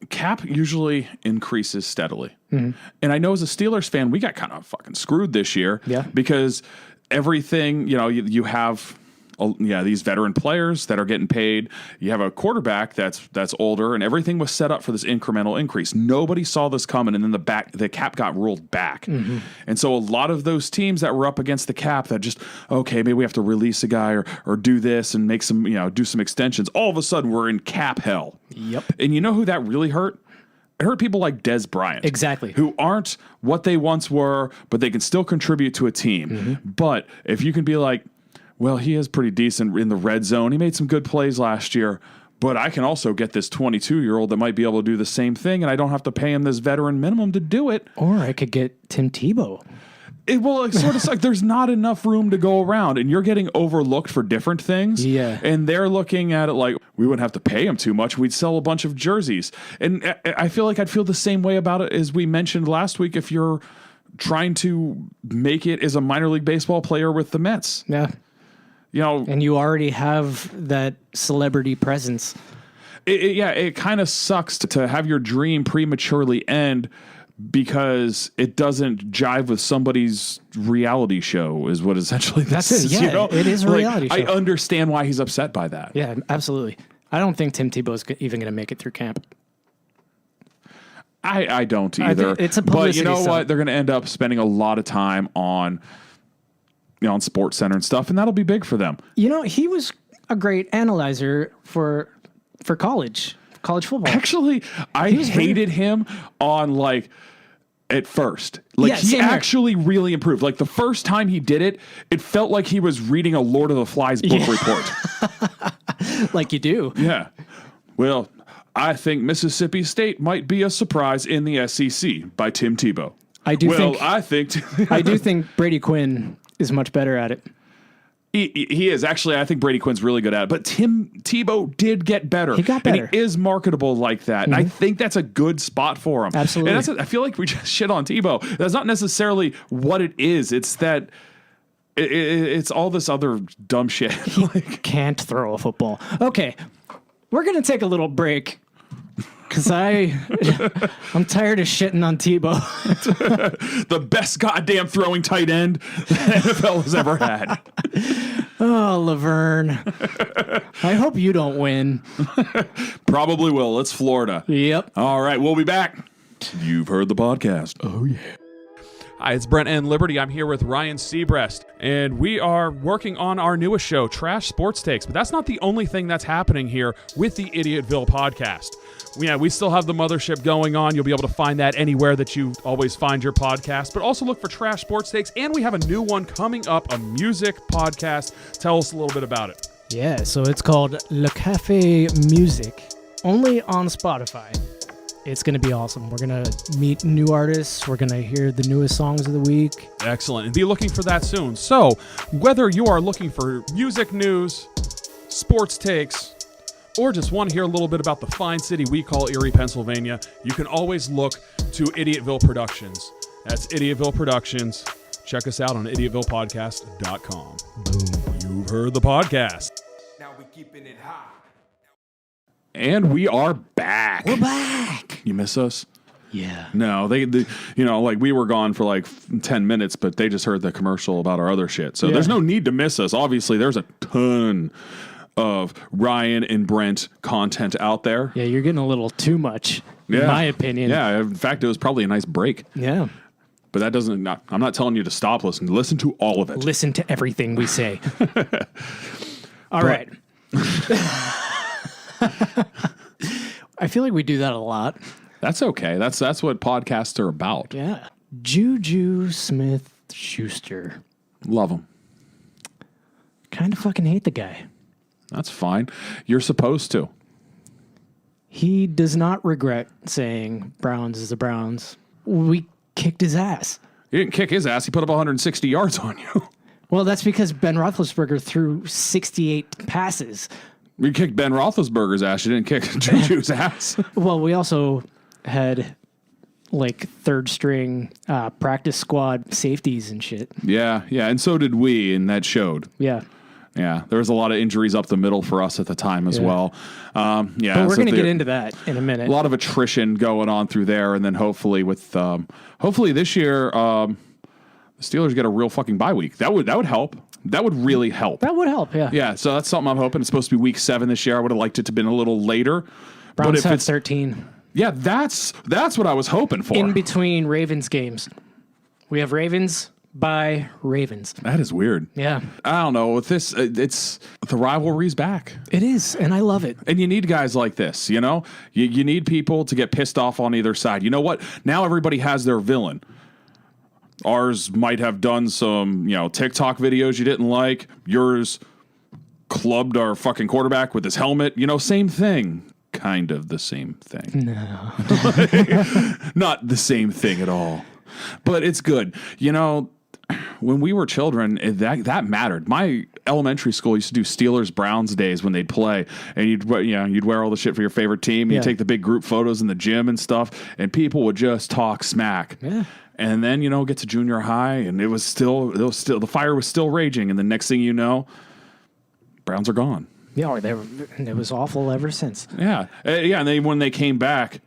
B: cap usually increases steadily. And I know as a Steelers fan, we got kind of fucking screwed this year.
A: Yeah.
B: Because everything, you have these veteran players that are getting paid. You have a quarterback that's older, and everything was set up for this incremental increase. Nobody saw this coming, and then the cap got rolled back. And so a lot of those teams that were up against the cap that just, okay, maybe we have to release a guy or do this and make some, do some extensions. All of a sudden, we're in cap hell.
A: Yep.
B: And you know who that really hurt? It hurt people like Des Bryant.
A: Exactly.
B: Who aren't what they once were, but they can still contribute to a team. But if you can be like, well, he is pretty decent in the red zone. He made some good plays last year, but I can also get this 22-year-old that might be able to do the same thing, and I don't have to pay him this veteran minimum to do it.
A: Or I could get Tim Tebow.
B: It's sort of like there's not enough room to go around, and you're getting overlooked for different things.
A: Yeah.
B: And they're looking at it like, we wouldn't have to pay him too much. We'd sell a bunch of jerseys. And I feel like I'd feel the same way about it as we mentioned last week if you're trying to make it as a minor league baseball player with the Mets.
A: Yeah. And you already have that celebrity presence.
B: It kind of sucks to have your dream prematurely end because it doesn't jive with somebody's reality show is what essentially this is.
A: Yeah, it is a reality show.
B: I understand why he's upset by that.
A: Yeah, absolutely. I don't think Tim Tebow is even going to make it through camp.
B: I don't either.
A: It's a
B: but
A: publicity
B: you know
A: stunt.
B: what? They're going to end up spending a lot of time on Sports Center and stuff, and that'll be big for them.
A: He was a great analyzer for college football.
B: Actually, I hated him on at first.
A: Yeah,
B: He
A: same here.
B: actually really improved. Like the first time he did it, it felt like he was reading a Lord of the Flies book report.
A: Like you do.
B: Yeah. Well, I think Mississippi State might be a surprise in the SEC by Tim Tebow.
A: I do think Brady Quinn is much better at it.
B: He is. Actually, I think Brady Quinn's really good at it. But Tim Tebow did get better.
A: He got better.
B: And he is marketable like that. And I think that's a good spot for him.
A: Absolutely.
B: And I feel like we just shit on Tebow. That's not necessarily what it is. It's that it's all this other dumb shit.
A: He can't throw a football. Okay, we're going to take a little break. Because I'm tired of shitting on Tebow.
B: The best goddamn throwing tight end the NFL has ever had.
A: Oh, Laverne. I hope you don't win.
B: Probably will. It's Florida.
A: Yep.
B: All right, we'll be back. You've heard the podcast. Oh, yeah. Hi, it's Brent and Liberty. I'm here with Ryan Seabrest, and we are working on our newest show, Trash Sports Takes. But that's not the only thing that's happening here with the Idiotville podcast. Yeah, we still have the mothership going on. You'll be able to find that anywhere that you always find your podcast. But also look for Trash Sports Takes, and we have a new one coming up, a music podcast. Tell us a little bit about it.
A: Yeah, so it's called Le Cafe Music, only on Spotify. It's going to be awesome. We're going to meet new artists. We're going to hear the newest songs of the week.
B: Excellent. And be looking for that soon. So whether you are looking for music news, sports takes, or just want to hear a little bit about the fine city we call Erie, Pennsylvania, you can always look to Idiotville Productions. That's Idiotville Productions. Check us out on idiotvillepodcast.com. Boom. You've heard the podcast.
C: Now we keeping it hot.
B: And we are back.
A: We're back.
B: You miss us?
A: Yeah.
B: No, they like we were gone for like 10 minutes, but they just heard the commercial about our other shit. So there's no need to miss us. Obviously, there's a ton of Ryan and Brent content out there.
A: Yeah, you're getting a little too much, in my opinion.
B: Yeah, in fact, it was probably a nice break.
A: Yeah.
B: But that doesn't, I'm not telling you to stop listening. Listen to all of it.
A: Listen to everything we say. All right. I feel like we do that a lot.
B: That's okay. That's what podcasts are about.
A: Yeah. JuJu Smith-Schuster.
B: Love them.
A: Kind of fucking hate the guy.
B: That's fine. You're supposed to.
A: He does not regret saying Browns is the Browns. We kicked his ass.
B: He didn't kick his ass. He put up 160 yards on you.
A: Well, that's because Ben Roethlisberger threw 68 passes.
B: We kicked Ben Roethlisberger's ass. You didn't kick JuJu's ass.
A: Well, we also had like third string practice squad safeties and shit.
B: Yeah, and so did we, and that showed.
A: Yeah.
B: Yeah, there was a lot of injuries up the middle for us at the time as well.
A: But we're going to get into that in a minute.
B: A lot of attrition going on through there, and then hopefully hopefully this year the Steelers get a real fucking bye week. That would help. That would really help.
A: That would help, yeah.
B: Yeah, so that's something I'm hoping. It's supposed to be week 7 this year. I would have liked it to have been a little later.
A: Browns have 13.
B: Yeah, that's what I was hoping for.
A: In between Ravens games. We have Ravens by Ravens.
B: That is weird.
A: Yeah.
B: I don't know. With this, it's the rivalry's back.
A: It is, and I love it.
B: And you need guys like this, you know? You need people to get pissed off on either side. You know what? Now everybody has their villain. Ours might have done some, TikTok videos you didn't like. Yours clubbed our fucking quarterback with his helmet. Same thing. Kind of the same thing.
A: No.
B: Not the same thing at all. But it's good. When we were children, that mattered. My elementary school used to do Steelers Browns days when they'd play, and you'd wear all the shit for your favorite team. You'd take the big group photos in the gym and stuff, and people would just talk smack.
A: Yeah.
B: And then get to junior high, and it was still the fire was still raging, and the next thing you know, Browns are gone.
A: Yeah, it was awful ever since.
B: Yeah, and then when they came back,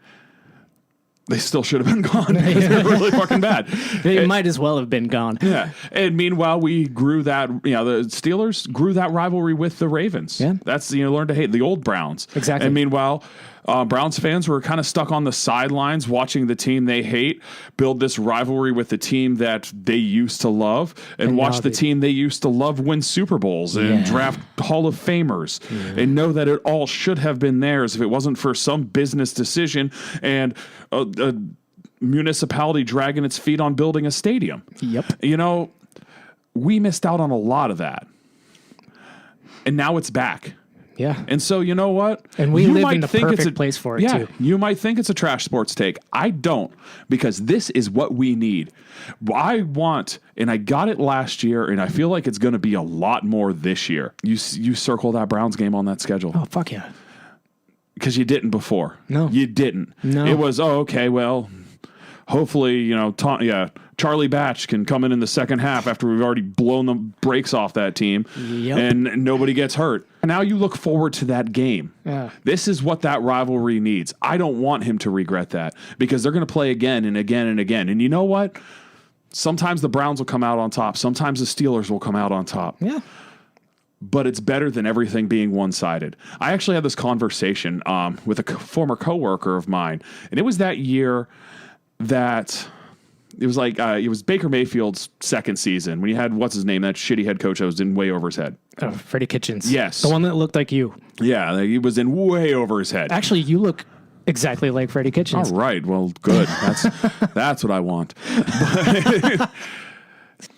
B: they still should have been gone because they're really fucking bad.
A: They might as well have been gone.
B: Yeah. And meanwhile, we grew that, the Steelers grew that rivalry with the Ravens.
A: Yeah.
B: That's, learn to hate the old Browns.
A: Exactly.
B: And meanwhile, Browns fans were kind of stuck on the sidelines watching the team they hate build this rivalry with the team that they used to love and watch the team they used to love win Super Bowls and draft Hall of Famers and know that it all should have been theirs if it wasn't for some business decision and a municipality dragging its feet on building a stadium.
A: Yep.
B: We missed out on a lot of that. And now it's back.
A: Yeah.
B: And so, you know what?
A: And we live in the perfect place for it, too.
B: You might think it's a trash sports take. I don't, because this is what we need. I want, and I got it last year, and I feel like it's going to be a lot more this year. You circle that Browns game on that schedule.
A: Oh, fuck yeah.
B: Because you didn't before.
A: No.
B: You didn't.
A: No.
B: It was, okay, well, hopefully, Charlie Batch can come in the second half after we've already blown the brakes off that team and nobody gets hurt. Now you look forward to that game.
A: Yeah.
B: This is what that rivalry needs. I don't want him to regret that because they're going to play again and again and again. And you know what? Sometimes the Browns will come out on top. Sometimes the Steelers will come out on top.
A: Yeah.
B: But it's better than everything being one-sided. I actually had this conversation with a former coworker of mine, and it was that year that it was like it was Baker Mayfield's second season when you had what's his name, that shitty head coach that was in way over his head.
A: Oh, Freddie Kitchens.
B: Yes,
A: the one that looked like you.
B: Yeah, he was in way over his head.
A: Actually, you look exactly like Freddie Kitchens.
B: All right, well, good. That's what I want.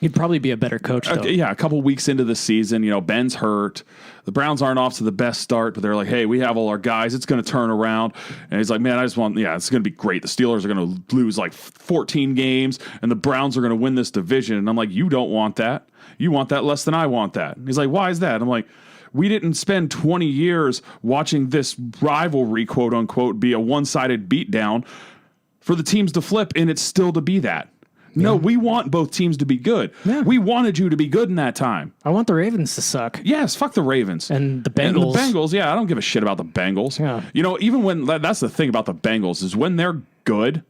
A: He'd probably be a better coach, though.
B: A couple weeks into the season, Ben's hurt. The Browns aren't off to the best start, but they're like, hey, we have all our guys. It's going to turn around. And he's like, man, it's going to be great. The Steelers are going to lose like 14 games, and the Browns are going to win this division. And I'm like, you don't want that. You want that less than I want that. And he's like, why is that? I'm like, we didn't spend 20 years watching this rivalry, quote unquote, be a one-sided beatdown for the teams to flip, and it's still to be that. No, we want both teams to be good.
A: Yeah.
B: We wanted you to be good in that time.
A: I want the Ravens to suck.
B: Yes, fuck the Ravens.
A: And the Bengals.
B: And the Bengals, yeah, I don't give a shit about the Bengals.
A: Yeah.
B: You know, even when, that's the thing about the Bengals, is when they're good,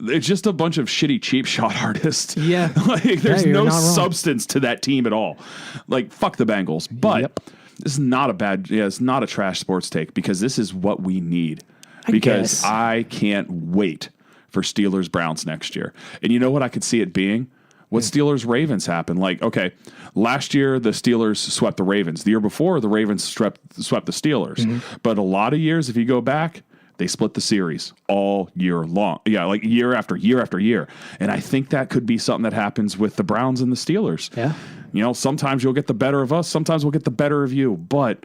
B: it's just a bunch of shitty cheap shot artists.
A: Yeah.
B: Like, there's
A: you're
B: no
A: not wrong.
B: substance to that team at all. Like, fuck the Bengals. But
A: Yep.
B: this is not a bad, it's not a trash sports take, because this is what we need.
A: I
B: Because
A: guess.
B: I can't wait for Steelers Browns next year. And you know what I could see it being? What Steelers Ravens happened. Like, okay, last year the Steelers swept the Ravens. The year before, the Ravens swept the Steelers.
A: Mm-hmm.
B: But a lot of years, if you go back, they split the series all year long. Yeah, like year after year after year. And I think that could be something that happens with the Browns and the Steelers.
A: Yeah.
B: You know, sometimes you'll get the better of us, sometimes we'll get the better of you, but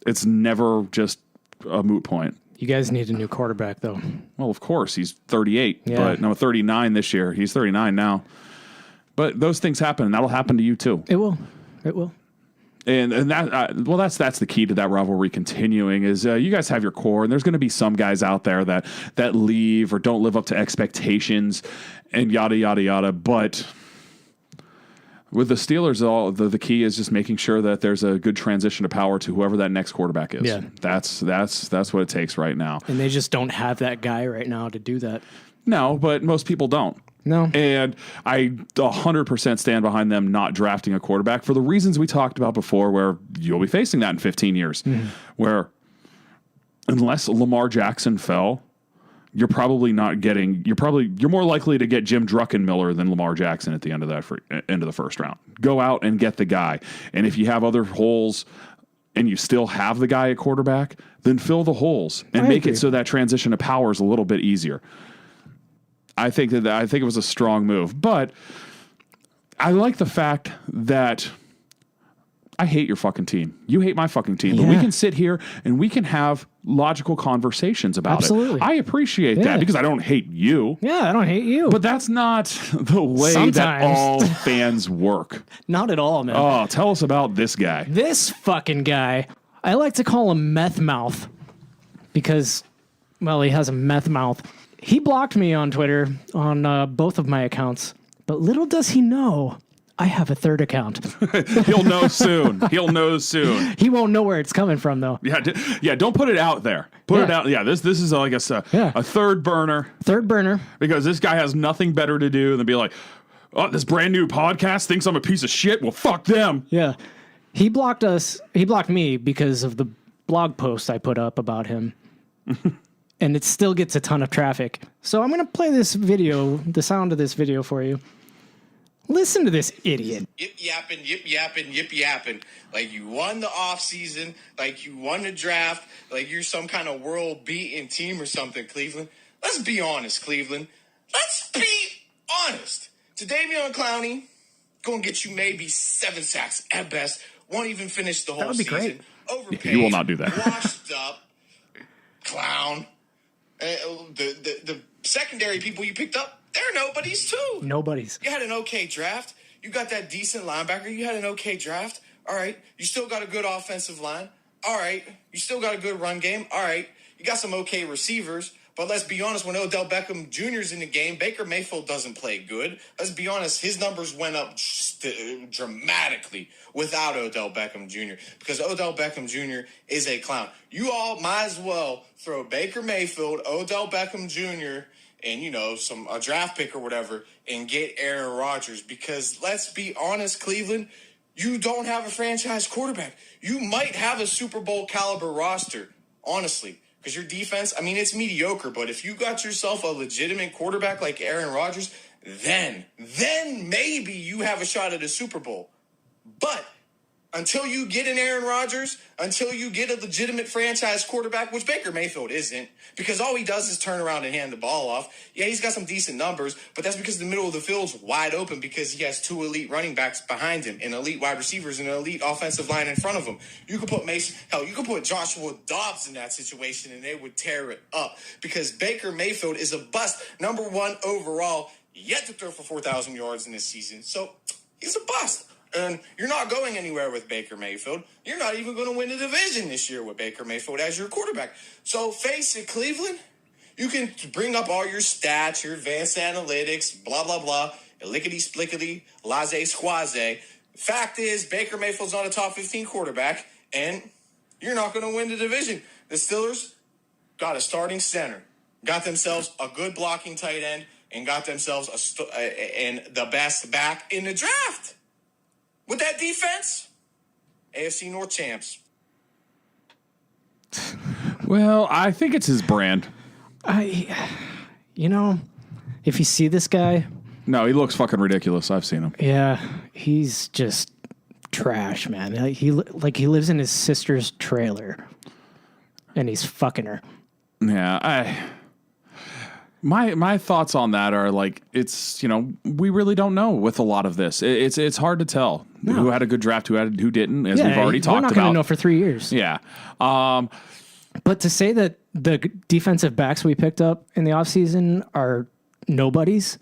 B: it's never just a moot point.
A: You guys need a new quarterback, though.
B: Well, of course, he's 38,
A: Yeah.
B: but no, 39 this year. He's 39 now. But those things happen, and that'll happen to you too.
A: It will. It will.
B: And that that's the key to that rivalry continuing is you guys have your core, and there's going to be some guys out there that leave or don't live up to expectations, and yada yada yada. But with the Steelers, the key is just making sure that there's a good transition of power to whoever that next quarterback is.
A: Yeah.
B: That's what it takes right now.
A: And they just don't have that guy right now to do that.
B: No, but most people don't.
A: No.
B: And I 100% stand behind them not drafting a quarterback for the reasons we talked about before, where you'll be facing that in 15 years, where unless Lamar Jackson fell, you're probably not getting. You're more likely to get Jim Druckenmiller than Lamar Jackson at the end of end of the first round. Go out and get the guy, and if you have other holes and you still have the guy at quarterback, then fill the holes and make it so that transition of power is a little bit easier. I think it was a strong move, but I like the fact that I hate your fucking team. You hate my fucking team, but we can sit here and we can have logical conversations about
A: Absolutely.
B: it. I appreciate that because I don't hate you.
A: Yeah, I don't hate you.
B: But that's not the way that
A: Sometimes.
B: all fans work.
A: Not at all, man.
B: Oh, tell us about this guy.
A: This fucking guy, I like to call him Meth Mouth because, well, he has a meth mouth. He blocked me on Twitter on both of my accounts, but little does he know, I have a third account.
B: He'll know soon. He'll know soon.
A: He won't know where it's coming from, though.
B: Yeah. Don't put it out there. Put it out. Yeah. This is like a third burner.
A: Third burner.
B: Because this guy has nothing better to do than be like, oh, this brand new podcast thinks I'm a piece of shit. Well, fuck them.
A: Yeah. He blocked us. He blocked me because of the blog post I put up about him. And it still gets a ton of traffic. So I'm going to play this video, the sound of this video for you. Listen to this idiot.
D: Yip yapping. Like you won the offseason, like you won the draft, like you're some kind of world beating team or something, Cleveland. Let's be honest, Cleveland. Let's be honest. Jadeveon Clowney going to get you maybe 7 sacks at best. Won't even finish the whole
A: would be
D: season.
A: great.
D: Overpaid.
B: You will not do that.
D: Washed up. Clown. The secondary people you picked up, they're nobodies too.
A: Nobody's.
D: You had an okay draft. You got that decent linebacker. You had an okay draft. All right. You still got a good offensive line. All right. You still got a good run game. All right. You got some okay receivers. But let's be honest, when Odell Beckham Jr.'s in the game, Baker Mayfield doesn't play good. Let's be honest, his numbers went up dramatically without Odell Beckham Jr. because Odell Beckham Jr. is a clown. You all might as well throw Baker Mayfield, Odell Beckham Jr., and, a draft pick or whatever, and get Aaron Rodgers because let's be honest, Cleveland, you don't have a franchise quarterback. You might have a Super Bowl caliber roster, honestly. Because your defense, it's mediocre. But if you got yourself a legitimate quarterback like Aaron Rodgers, then maybe you have a shot at a Super Bowl. But until you get an Aaron Rodgers, until you get a legitimate franchise quarterback, which Baker Mayfield isn't, because all he does is turn around and hand the ball off. Yeah, he's got some decent numbers, but that's because the middle of the field's wide open because he has 2 elite running backs behind him and elite wide receivers and an elite offensive line in front of him. You could put you could put Joshua Dobbs in that situation and they would tear it up because Baker Mayfield is a bust, number 1 overall, yet to throw for 4,000 yards in this season. So he's a bust. And you're not going anywhere with Baker Mayfield. You're not even going to win the division this year with Baker Mayfield as your quarterback. So face it, Cleveland. You can bring up all your stats, your advanced analytics, blah, blah, blah, lickety-splickety, laissez-squaze. Fact is, Baker Mayfield's not a top 15 quarterback, and you're not going to win the division. The Steelers got a starting center, got themselves a good blocking tight end, and got themselves and the best back in the draft. With that defense, AFC North champs.
B: Well, I think it's his brand.
A: If you see this guy,
B: No, he looks fucking ridiculous. I've seen him.
A: yeah, he's just trash, man. He lives in his sister's trailer, and he's fucking her.
B: Yeah, my thoughts on that are like, it's, we really don't know with a lot of this. It's hard to tell who had a good draft, who didn't, as we've already talked about.
A: We're not going to know for 3 years.
B: Yeah.
A: But to say that the defensive backs we picked up in the offseason are nobodies,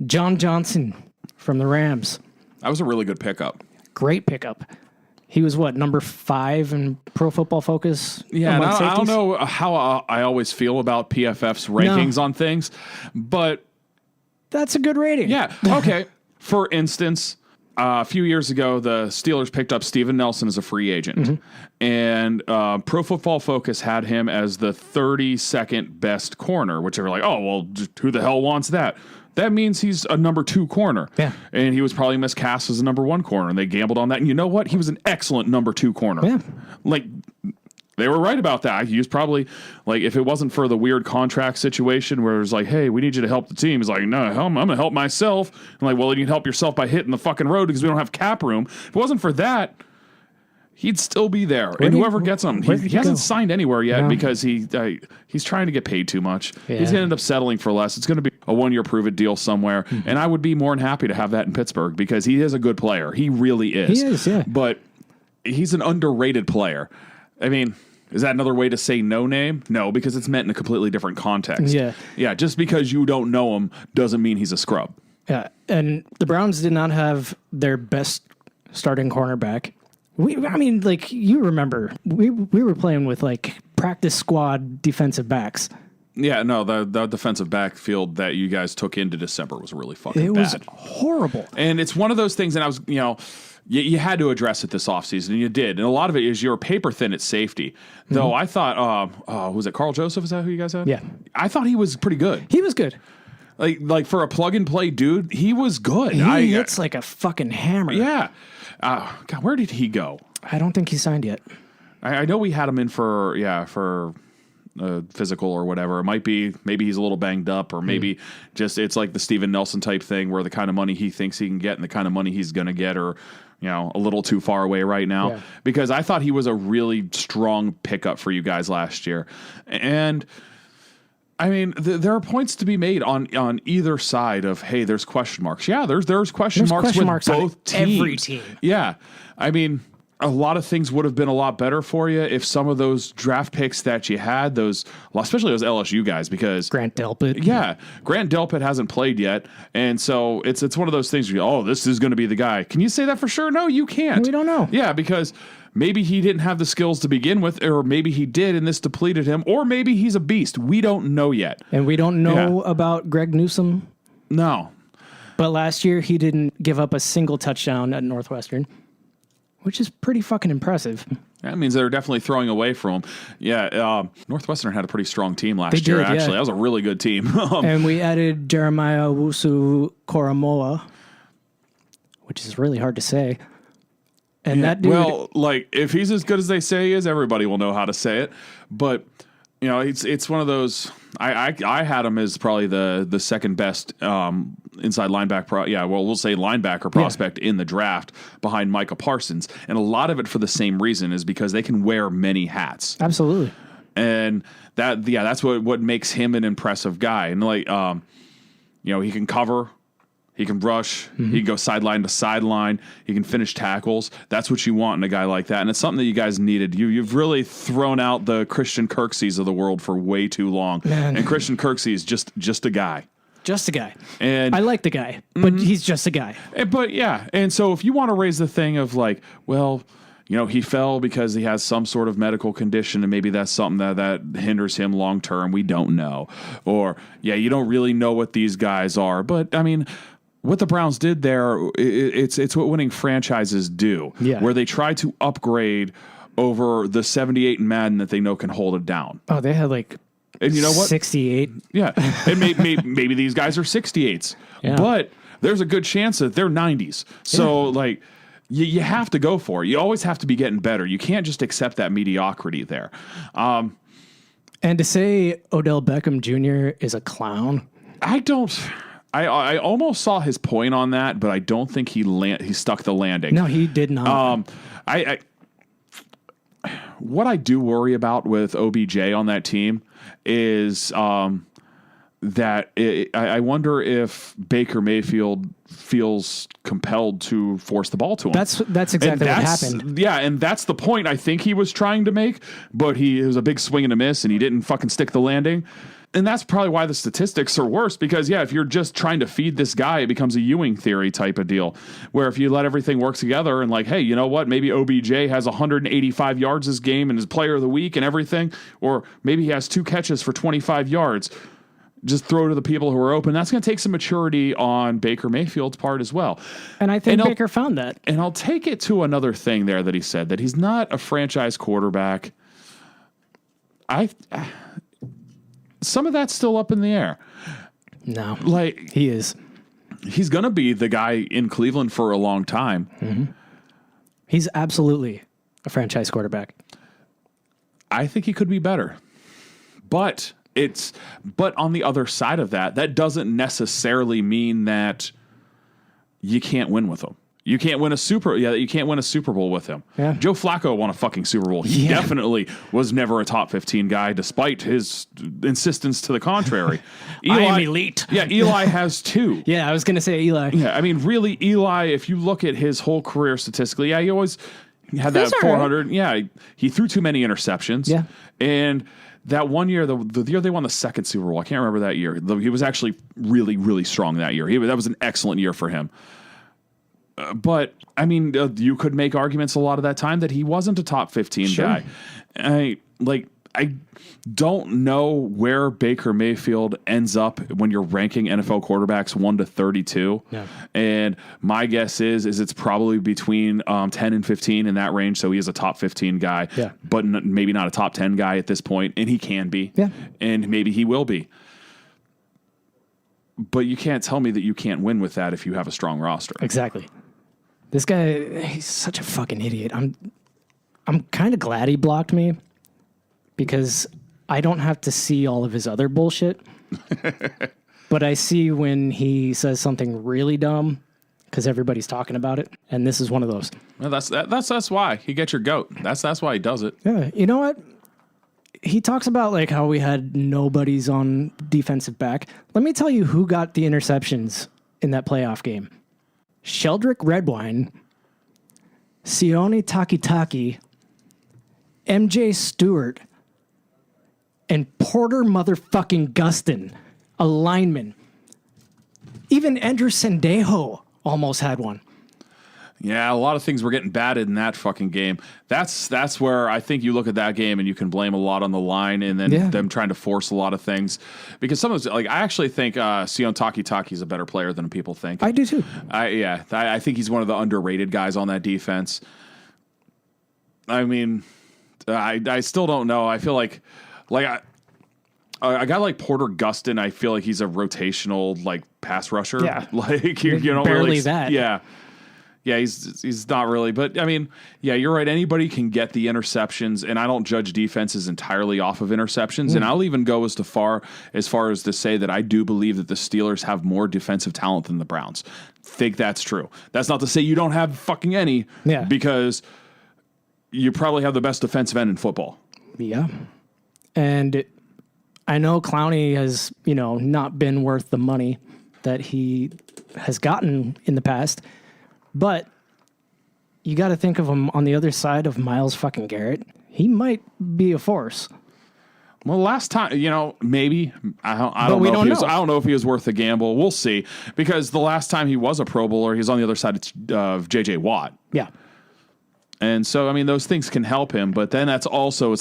A: John Johnson from the Rams.
B: That was a really good pickup.
A: Great pickup. He was number 5 in Pro Football Focus?
B: Yeah, and I don't know how I always feel about PFF's rankings on things, but
A: that's a good rating.
B: yeah. Okay. For instance, a few years ago, the Steelers picked up Steven Nelson as a free agent, and Pro Football Focus had him as the 32nd best corner, which they were like, oh, well, who the hell wants that? That means he's a number 2 corner.
A: Yeah.
B: And he was probably miscast as a number 1 corner, and they gambled on that. And you know what? He was an excellent number 2 corner.
A: Yeah.
B: Like, they were right about that. He was probably, like, if it wasn't for the weird contract situation where it was like, hey, we need you to help the team. He's like, no, I'm going to help myself. I'm like, well, you can help yourself by hitting the fucking road because we don't have cap room. If it wasn't for that, he'd still be there. And whoever gets him, he hasn't signed anywhere yet because he's trying to get paid too much.
A: Yeah.
B: He's going to end up settling for less. It's going to be a 1-year prove-it deal somewhere. And I would be more than happy to have that in Pittsburgh because he is a good player. He really is.
A: He is, yeah.
B: But he's an underrated player. I mean, is that another way to say no name? No, because it's meant in a completely different context.
A: Yeah.
B: Yeah, just because you don't know him doesn't mean he's a scrub.
A: Yeah, and the Browns did not have their best starting cornerback. You remember, we were playing with, practice squad defensive backs.
B: Yeah, no, the defensive backfield that you guys took into December was really fucking bad.
A: It was horrible.
B: And it's one of those things, and I was, you had to address it this offseason, and you did. And a lot of it is you're paper thin at safety. Though I thought, was it Carl Joseph? Is that who you guys had?
A: Yeah.
B: I thought he was pretty good.
A: He was good.
B: Like for a plug-and-play dude, he was good.
A: He hits like a fucking hammer.
B: Yeah. God, where did he go?
A: I don't think he signed yet.
B: I know we had him in for physical or whatever. It might be, maybe he's a little banged up, or maybe just it's like the Steven Nelson type thing where the kind of money he thinks he can get and the kind of money he's going to get are, a little too far away right now.
A: Yeah.
B: Because I thought he was a really strong pickup for you guys last year. And I mean, there are points to be made on either side of, hey, there's question marks. Yeah, there's question marks with both teams.
A: Every team.
B: Yeah. I mean, a lot of things would have been a lot better for you if some of those draft picks that you had, especially those LSU guys, because
A: Grant Delpit.
B: Yeah, Grant Delpit hasn't played yet, and so it's one of those things where this is going to be the guy. Can you say that for sure? No, you can't.
A: We don't know.
B: Yeah, because maybe he didn't have the skills to begin with, or maybe he did and this depleted him, or maybe he's a beast. We don't know yet.
A: And we don't know about Greg Newsome.
B: No.
A: But last year he didn't give up a single touchdown at Northwestern, which is pretty fucking impressive.
B: That means they're definitely throwing away from him. Yeah, Northwestern had a pretty strong team last year,
A: did,
B: actually.
A: yeah.
B: That was a really good team.
A: And we added Jeremiah Wusu-Koramoah, which is really hard to say. And that dude...
B: Well, if he's as good as they say he is, everybody will know how to say it. But, it's one of those... I had him as probably the second best inside linebacker. We'll say linebacker prospect in the draft behind Micah Parsons, and a lot of it for the same reason is because they can wear many hats.
A: Absolutely,
B: and that's what makes him an impressive guy. And he can cover. He can rush. He can go sideline to sideline. He can finish tackles. That's what you want in a guy like that. And it's something that you guys needed. You've really thrown out the Christian Kirksey's of the world for way too long.
A: Man.
B: And Christian Kirksey is just a guy.
A: Just a guy.
B: And
A: I like the guy, but he's just a guy.
B: But yeah. And so if you want to raise the thing of he fell because he has some sort of medical condition, and maybe that's something that hinders him long term. We don't know. Or, you don't really know what these guys are. But, I mean, what the Browns did there, it's what winning franchises do, where they try to upgrade over the 78 in Madden that they know can hold it down.
A: Oh, they had
B: and you know what?
A: 68.
B: Yeah. And maybe these guys are 68s. Yeah. But there's a good chance that they're 90s. So, you have to go for it. You always have to be getting better. You can't just accept that mediocrity there. And
A: to say Odell Beckham Jr. is a clown,
B: I almost saw his point on that, but I don't think he stuck the landing.
A: No, he did not.
B: What I do worry about with OBJ on that team is that I wonder if Baker Mayfield feels compelled to force the ball to him.
A: That's exactly what happened.
B: Yeah, and that's the point I think he was trying to make, but it was a big swing and a miss, and he didn't fucking stick the landing. And that's probably why the statistics are worse, because, if you're just trying to feed this guy, it becomes a Ewing theory type of deal, where if you let everything work together and hey, you know what, maybe OBJ has 185 yards this game and is player of the week and everything, or maybe he has 2 catches for 25 yards. Just throw to the people who are open. That's going to take some maturity on Baker Mayfield's part as well.
A: And I think Baker found that.
B: And I'll take it to another thing there that he said, that he's not a franchise quarterback. Some of that's still up in the air.
A: No.
B: He is. He's going to be the guy in Cleveland for a long time.
A: Mm-hmm. He's absolutely a franchise quarterback.
B: I think he could be better. But on the other side of that doesn't necessarily mean that you can't win with him. You can't win a Super Bowl with him.
A: Yeah.
B: Joe Flacco won a fucking Super Bowl. He definitely was never a top 15 guy, despite his insistence to the contrary.
A: I am elite.
B: Yeah, Eli has 2.
A: Yeah, I was going to say Eli.
B: Yeah, I mean, really, Eli, if you look at his whole career statistically, he always had that 400. Right. Yeah, he threw too many interceptions.
A: Yeah.
B: And that one year, the year they won the second Super Bowl, I can't remember that year. He was actually really, really strong that year. That was an excellent year for him. But, I mean, you could make arguments a lot of that time that he wasn't a top 15 guy. I don't know where Baker Mayfield ends up when you're ranking NFL quarterbacks 1 to 32. Yeah. And my guess is it's probably between 10 and 15 in that range. So he is a top 15 guy, but maybe not a top 10 guy at this point. And he can be. Yeah. And maybe he will be. But you can't tell me that you can't win with that if you have a strong roster.
A: Exactly. This guy, he's such a fucking idiot. I'm kind of glad he blocked me, because I don't have to see all of his other bullshit. But I see when he says something really dumb, because everybody's talking about it, and this is one of those.
B: Well, that's why he gets your goat. That's why he does it.
A: Yeah, you know what? He talks about how we had nobodies on defensive back. Let me tell you who got the interceptions in that playoff game. Sheldrick Redwine, Sione Takitaki, MJ Stewart, and Porter motherfucking Gustin, a lineman. Even Andrew Sendejo almost had one.
B: Yeah, a lot of things were getting batted in that fucking game. That's where I think you look at that game and you can blame a lot on the line and then them trying to force a lot of things. Because some of those, I actually think Sione Takitaki is a better player than people think.
A: I do too.
B: I think he's one of the underrated guys on that defense. I mean, I still don't know. I feel like a guy like Porter Gustin, I feel like he's a rotational pass rusher.
A: Yeah,
B: barely
A: that.
B: Yeah. Yeah, he's not really, but I mean, yeah, you're right. Anybody can get the interceptions, and I don't judge defenses entirely off of interceptions. And I'll even go as far as to say that I do believe that the Steelers have more defensive talent than the Browns. Think that's true. That's not to say you don't have fucking any, because you probably have the best defensive end in football.
A: Yeah, and I know Clowney has not been worth the money that he has gotten in the past. But you got to think of him on the other side of Myles fucking Garrett. He might be a force.
B: Well, last time, maybe. I don't know if he was worth the gamble. We'll see. Because the last time he was a Pro Bowler, he was on the other side of J.J. Watt.
A: Yeah.
B: And so, I mean, those things can help him, but then it's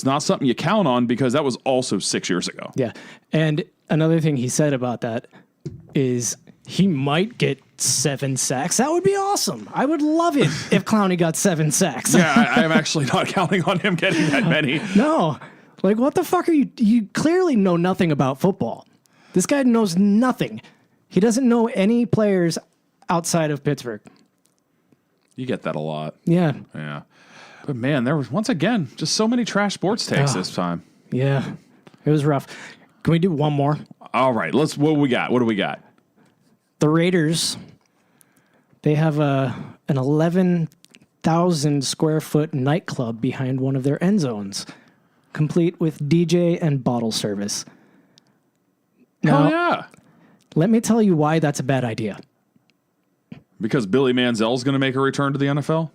B: not something you count on because that was also 6 years ago.
A: Yeah. And another thing he said about that is he might get 7 sacks. That would be awesome. I would love it if Clowney got 7 sacks.
B: Yeah, I'm actually not counting on him getting that many.
A: No. Like, what the fuck are you? You clearly know nothing about football. This guy knows nothing. He doesn't know any players outside of Pittsburgh.
B: You get that a lot.
A: Yeah.
B: Yeah. But man, there was, once again, just so many trash sports takes this time.
A: Yeah. It was rough. Can we do one more?
B: All right. What do we got?
A: The Raiders, they have an 11,000 square foot nightclub behind one of their end zones, complete with DJ and bottle service.
B: Hell yeah.
A: Let me tell you why that's a bad idea.
B: Because Billy Manziel's going to make a return to the NFL?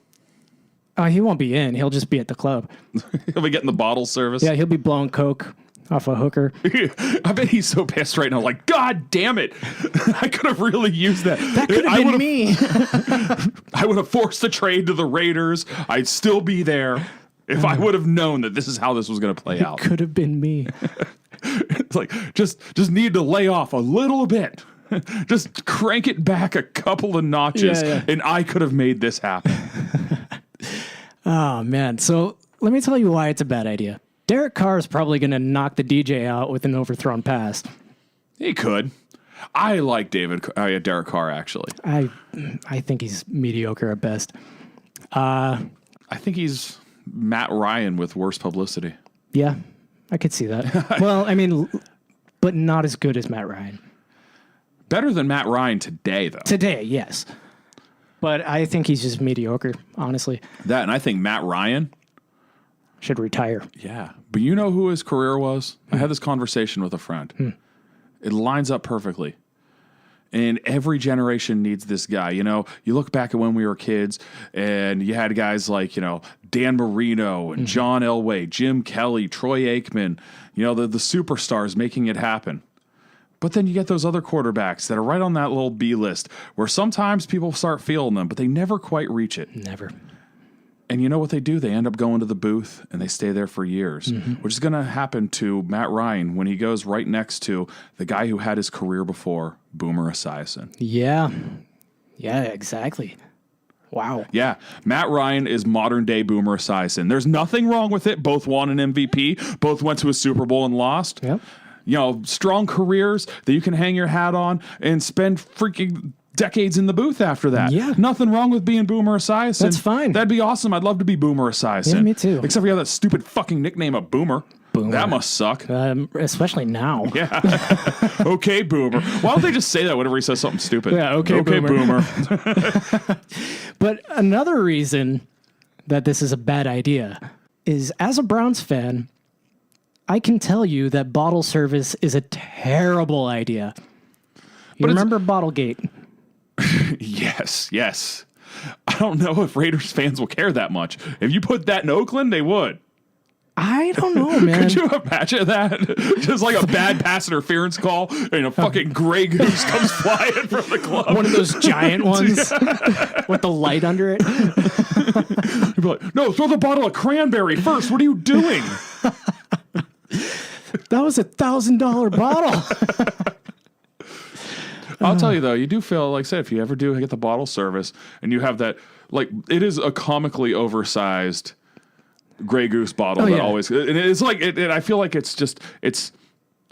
A: He won't be in. He'll just be at the club.
B: He'll be getting the bottle service?
A: Yeah, he'll be blowing coke off a hooker.
B: I bet he's so pissed right now. Like, God damn it. I could have really used that.
A: That could have been me.
B: I would have forced a trade to the Raiders. I'd still be there if I would have known that this is how this was going to play out.
A: It could have been me.
B: It's like, just need to lay off a little bit. Just crank it back a couple of notches, and I could have made this happen.
A: Oh, man. So let me tell you why it's a bad idea. Derek Carr is probably going to knock the DJ out with an overthrown pass.
B: He could. I like Derek Carr, actually.
A: I think he's mediocre at best.
B: I think he's Matt Ryan with worse publicity.
A: Yeah, I could see that. Well, I mean, but not as good as Matt Ryan.
B: Better than Matt Ryan today, though.
A: Today, yes. But I think he's just mediocre, honestly.
B: That, and I think Matt Ryan
A: should retire.
B: Yeah. But you know who his career was? I had this conversation with a friend. It lines up perfectly. And every generation needs this guy. You know, you look back at when we were kids and you had guys like, Dan Marino and John Elway, Jim Kelly, Troy Aikman, the superstars making it happen. But then you get those other quarterbacks that are right on that little B list where sometimes people start feeling them, but they never quite reach it.
A: Never.
B: And you know what they do? They end up going to the booth and they stay there for years, which is going to happen to Matt Ryan when he goes right next to the guy who had his career before, Boomer Esiason.
A: Yeah. Yeah, exactly. Wow.
B: Yeah. Matt Ryan is modern day Boomer Esiason. There's nothing wrong with it. Both won an MVP. Both went to a Super Bowl and lost.
A: Yep.
B: Strong careers that you can hang your hat on and spend freaking decades in the booth after that.
A: Yeah.
B: Nothing wrong with being Boomer Esiason.
A: That's fine.
B: That'd be awesome. I'd love to be Boomer Esiason.
A: Yeah, me too.
B: Except for you have that stupid fucking nickname of Boomer.
A: Boomer.
B: That must suck.
A: Especially now.
B: Yeah. Okay, Boomer. Why don't they just say that whenever he says something stupid?
A: Yeah, okay,
B: Boomer.
A: But another reason that this is a bad idea is, as a Browns fan, I can tell you that bottle service is a terrible idea. You remember Bottlegate?
B: Yes. I don't know if Raiders fans will care that much. If you put that in Oakland, they would.
A: I don't know, man.
B: Could you imagine that? Just like a bad pass interference call and a fucking gray goose comes flying from the club.
A: One of those giant ones with the light under it.
B: You'd be like, no, throw the bottle of cranberry first. What are you doing?
A: That was $1,000 bottle.
B: I'll tell you, though, you do feel, like I said, if you ever do get the bottle service and you have that, like, it is a comically oversized Grey Goose bottle that always, and it's like, I feel like it's just, it's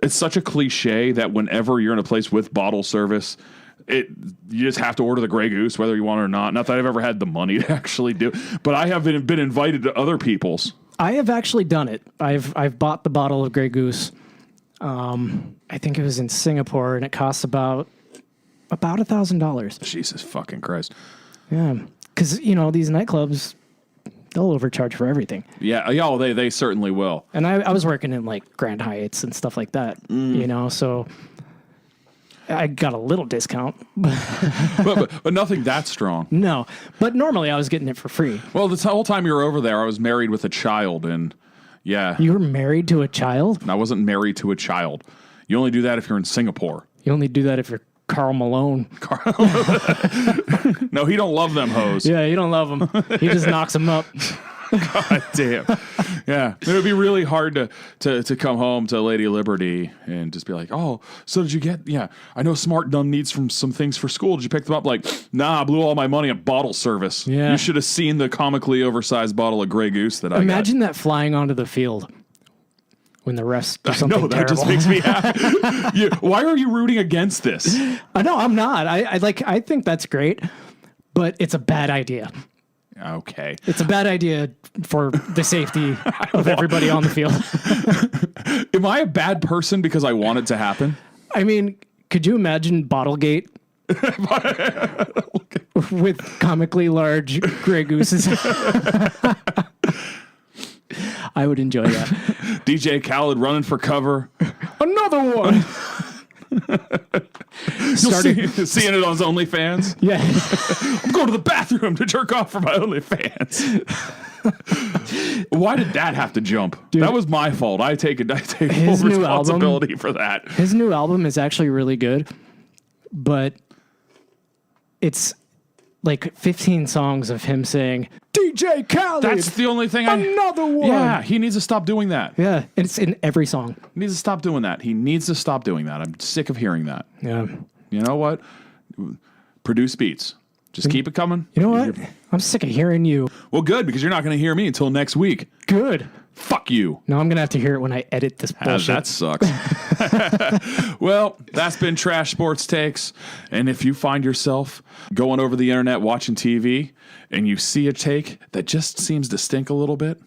B: such a cliche that whenever you're in a place with bottle service, you just have to order the Grey Goose, whether you want it or not. Not that I've ever had the money to actually do, but I have been invited to other people's.
A: I have actually done it. I've bought the bottle of Grey Goose. I think it was in Singapore, and it costs about $1,000.
B: Jesus fucking Christ.
A: Yeah, because these nightclubs, they'll overcharge for everything.
B: Yeah, they certainly will.
A: And I was working in like Grand Hyatts and stuff like that, so I got a little discount.
B: but nothing that strong.
A: No, but normally I was getting it for free.
B: Well, the whole time you were over there, I was married with a child, and yeah.
A: You were married to a child?
B: I wasn't married to a child. You only do that if you're in Singapore.
A: You only do that if you're Karl Malone.
B: No, he don't love them hoes.
A: Yeah, you don't love him. He just knocks them up.
B: God damn. Yeah. It would be really hard to come home to Lady Liberty and just be like, oh, so did you get, I know Smart Dumb needs some things for school. Did you pick them up? Like, nah, I blew all my money on bottle service.
A: Yeah.
B: You should have seen the comically oversized bottle of Grey Goose that I got.
A: Imagine that flying onto the field when the refs do something
B: No, that
A: terrible.
B: just makes me happy. Why are you rooting against this?
A: No, I'm not. I think that's great, but it's a bad idea.
B: Okay.
A: It's a bad idea for the safety of everybody on the field.
B: Am I a bad person because I want it to happen?
A: I mean, could you imagine Bottlegate with comically large Grey Gooses? I would enjoy that.
B: DJ Khaled running for cover.
A: Another one.
B: Seeing it on his OnlyFans.
A: Yeah.
B: I'm going to the bathroom to jerk off for my OnlyFans. Why did that have to jump?
A: Dude,
B: that was my fault. I take full
A: new
B: responsibility for that.
A: His new album is actually really good, but it's like 15 songs of him saying, DJ Khaled.
B: That's the only thing
A: Another one.
B: Yeah, he needs to stop doing that.
A: Yeah, and it's in every song.
B: He needs to stop doing that. He needs to stop doing that. I'm sick of hearing that.
A: Yeah.
B: You know what? Produce beats. Just keep it coming.
A: You know what? I'm sick of hearing you.
B: Well, good, because you're not going to hear me until next week.
A: Good.
B: Fuck you.
A: No, I'm going to have to hear it when I edit this bullshit.
B: That sucks. Well, that's been Trash Sports Takes. And if you find yourself going over the internet watching TV and you see a take that just seems to stink a little bit,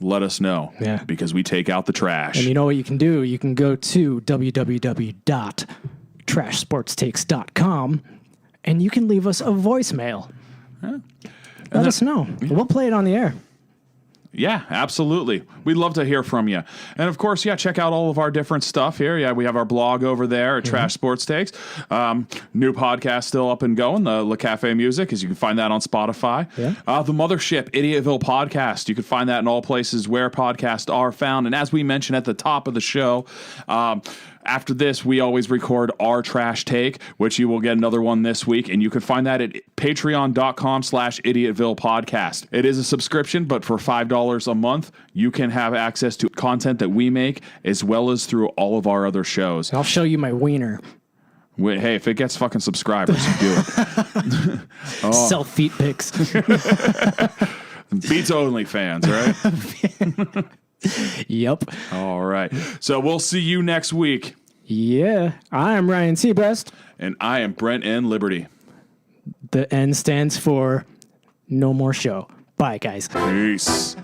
B: let us know.
A: Yeah.
B: Because we take out the trash.
A: And you know what you can do? You can go to www.trashsportstakes.com and you can leave us a voicemail. Let us know. We'll play it on the air.
B: Yeah, absolutely. We'd love to hear from you. And of course, check out all of our different stuff here. Yeah, we have our blog over there at Trash Sports Takes. New podcast still up and going, the Le Cafe Music, as you can find that on Spotify.
A: Yeah.
B: The Mothership, Idiotville Podcast. You can find that in all places where podcasts are found. And as we mentioned at the top of the show, after this, we always record our trash take, which you will get another one this week. And you can find that at patreon.com/Idiotville Podcast. It is a subscription, but for $5 a month, you can have access to content that we make as well as through all of our other shows.
A: I'll show you my wiener.
B: Hey, if it gets fucking subscribers, do it.
A: Sell feet pics.
B: Beats OnlyFans, right?
A: Yep.
B: All right. So we'll see you next week.
A: Yeah. I'm Ryan Seabest.
B: And I am Brent N. Liberty.
A: The N stands for no more show. Bye, guys.
B: Peace.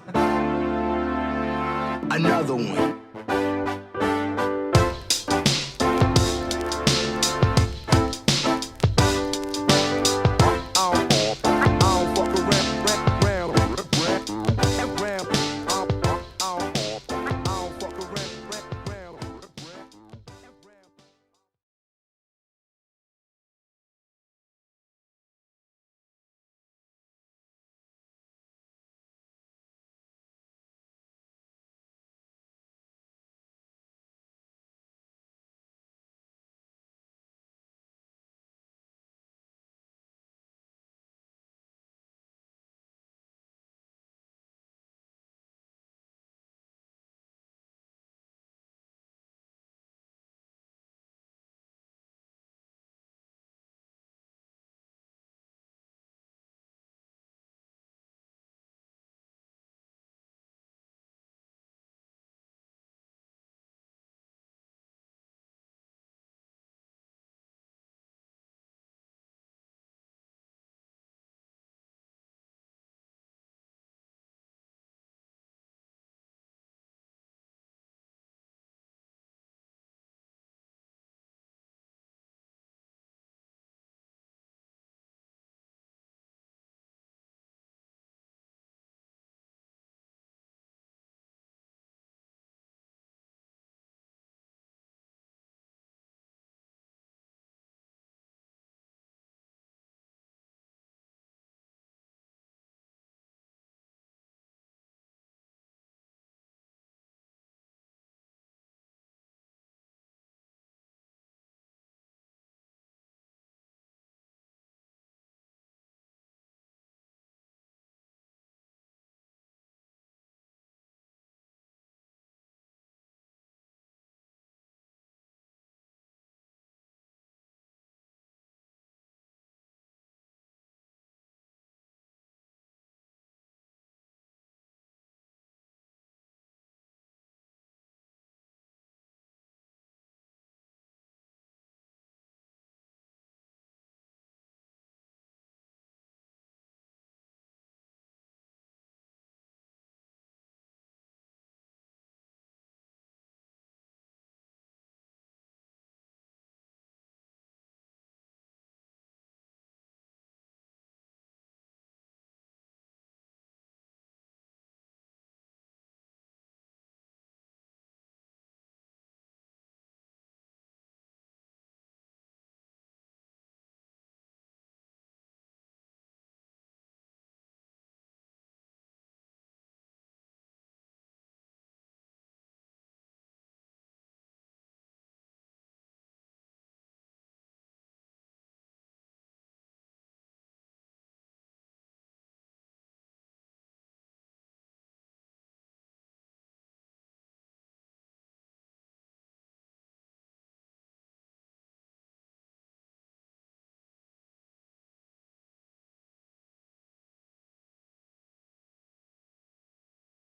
C: Another one.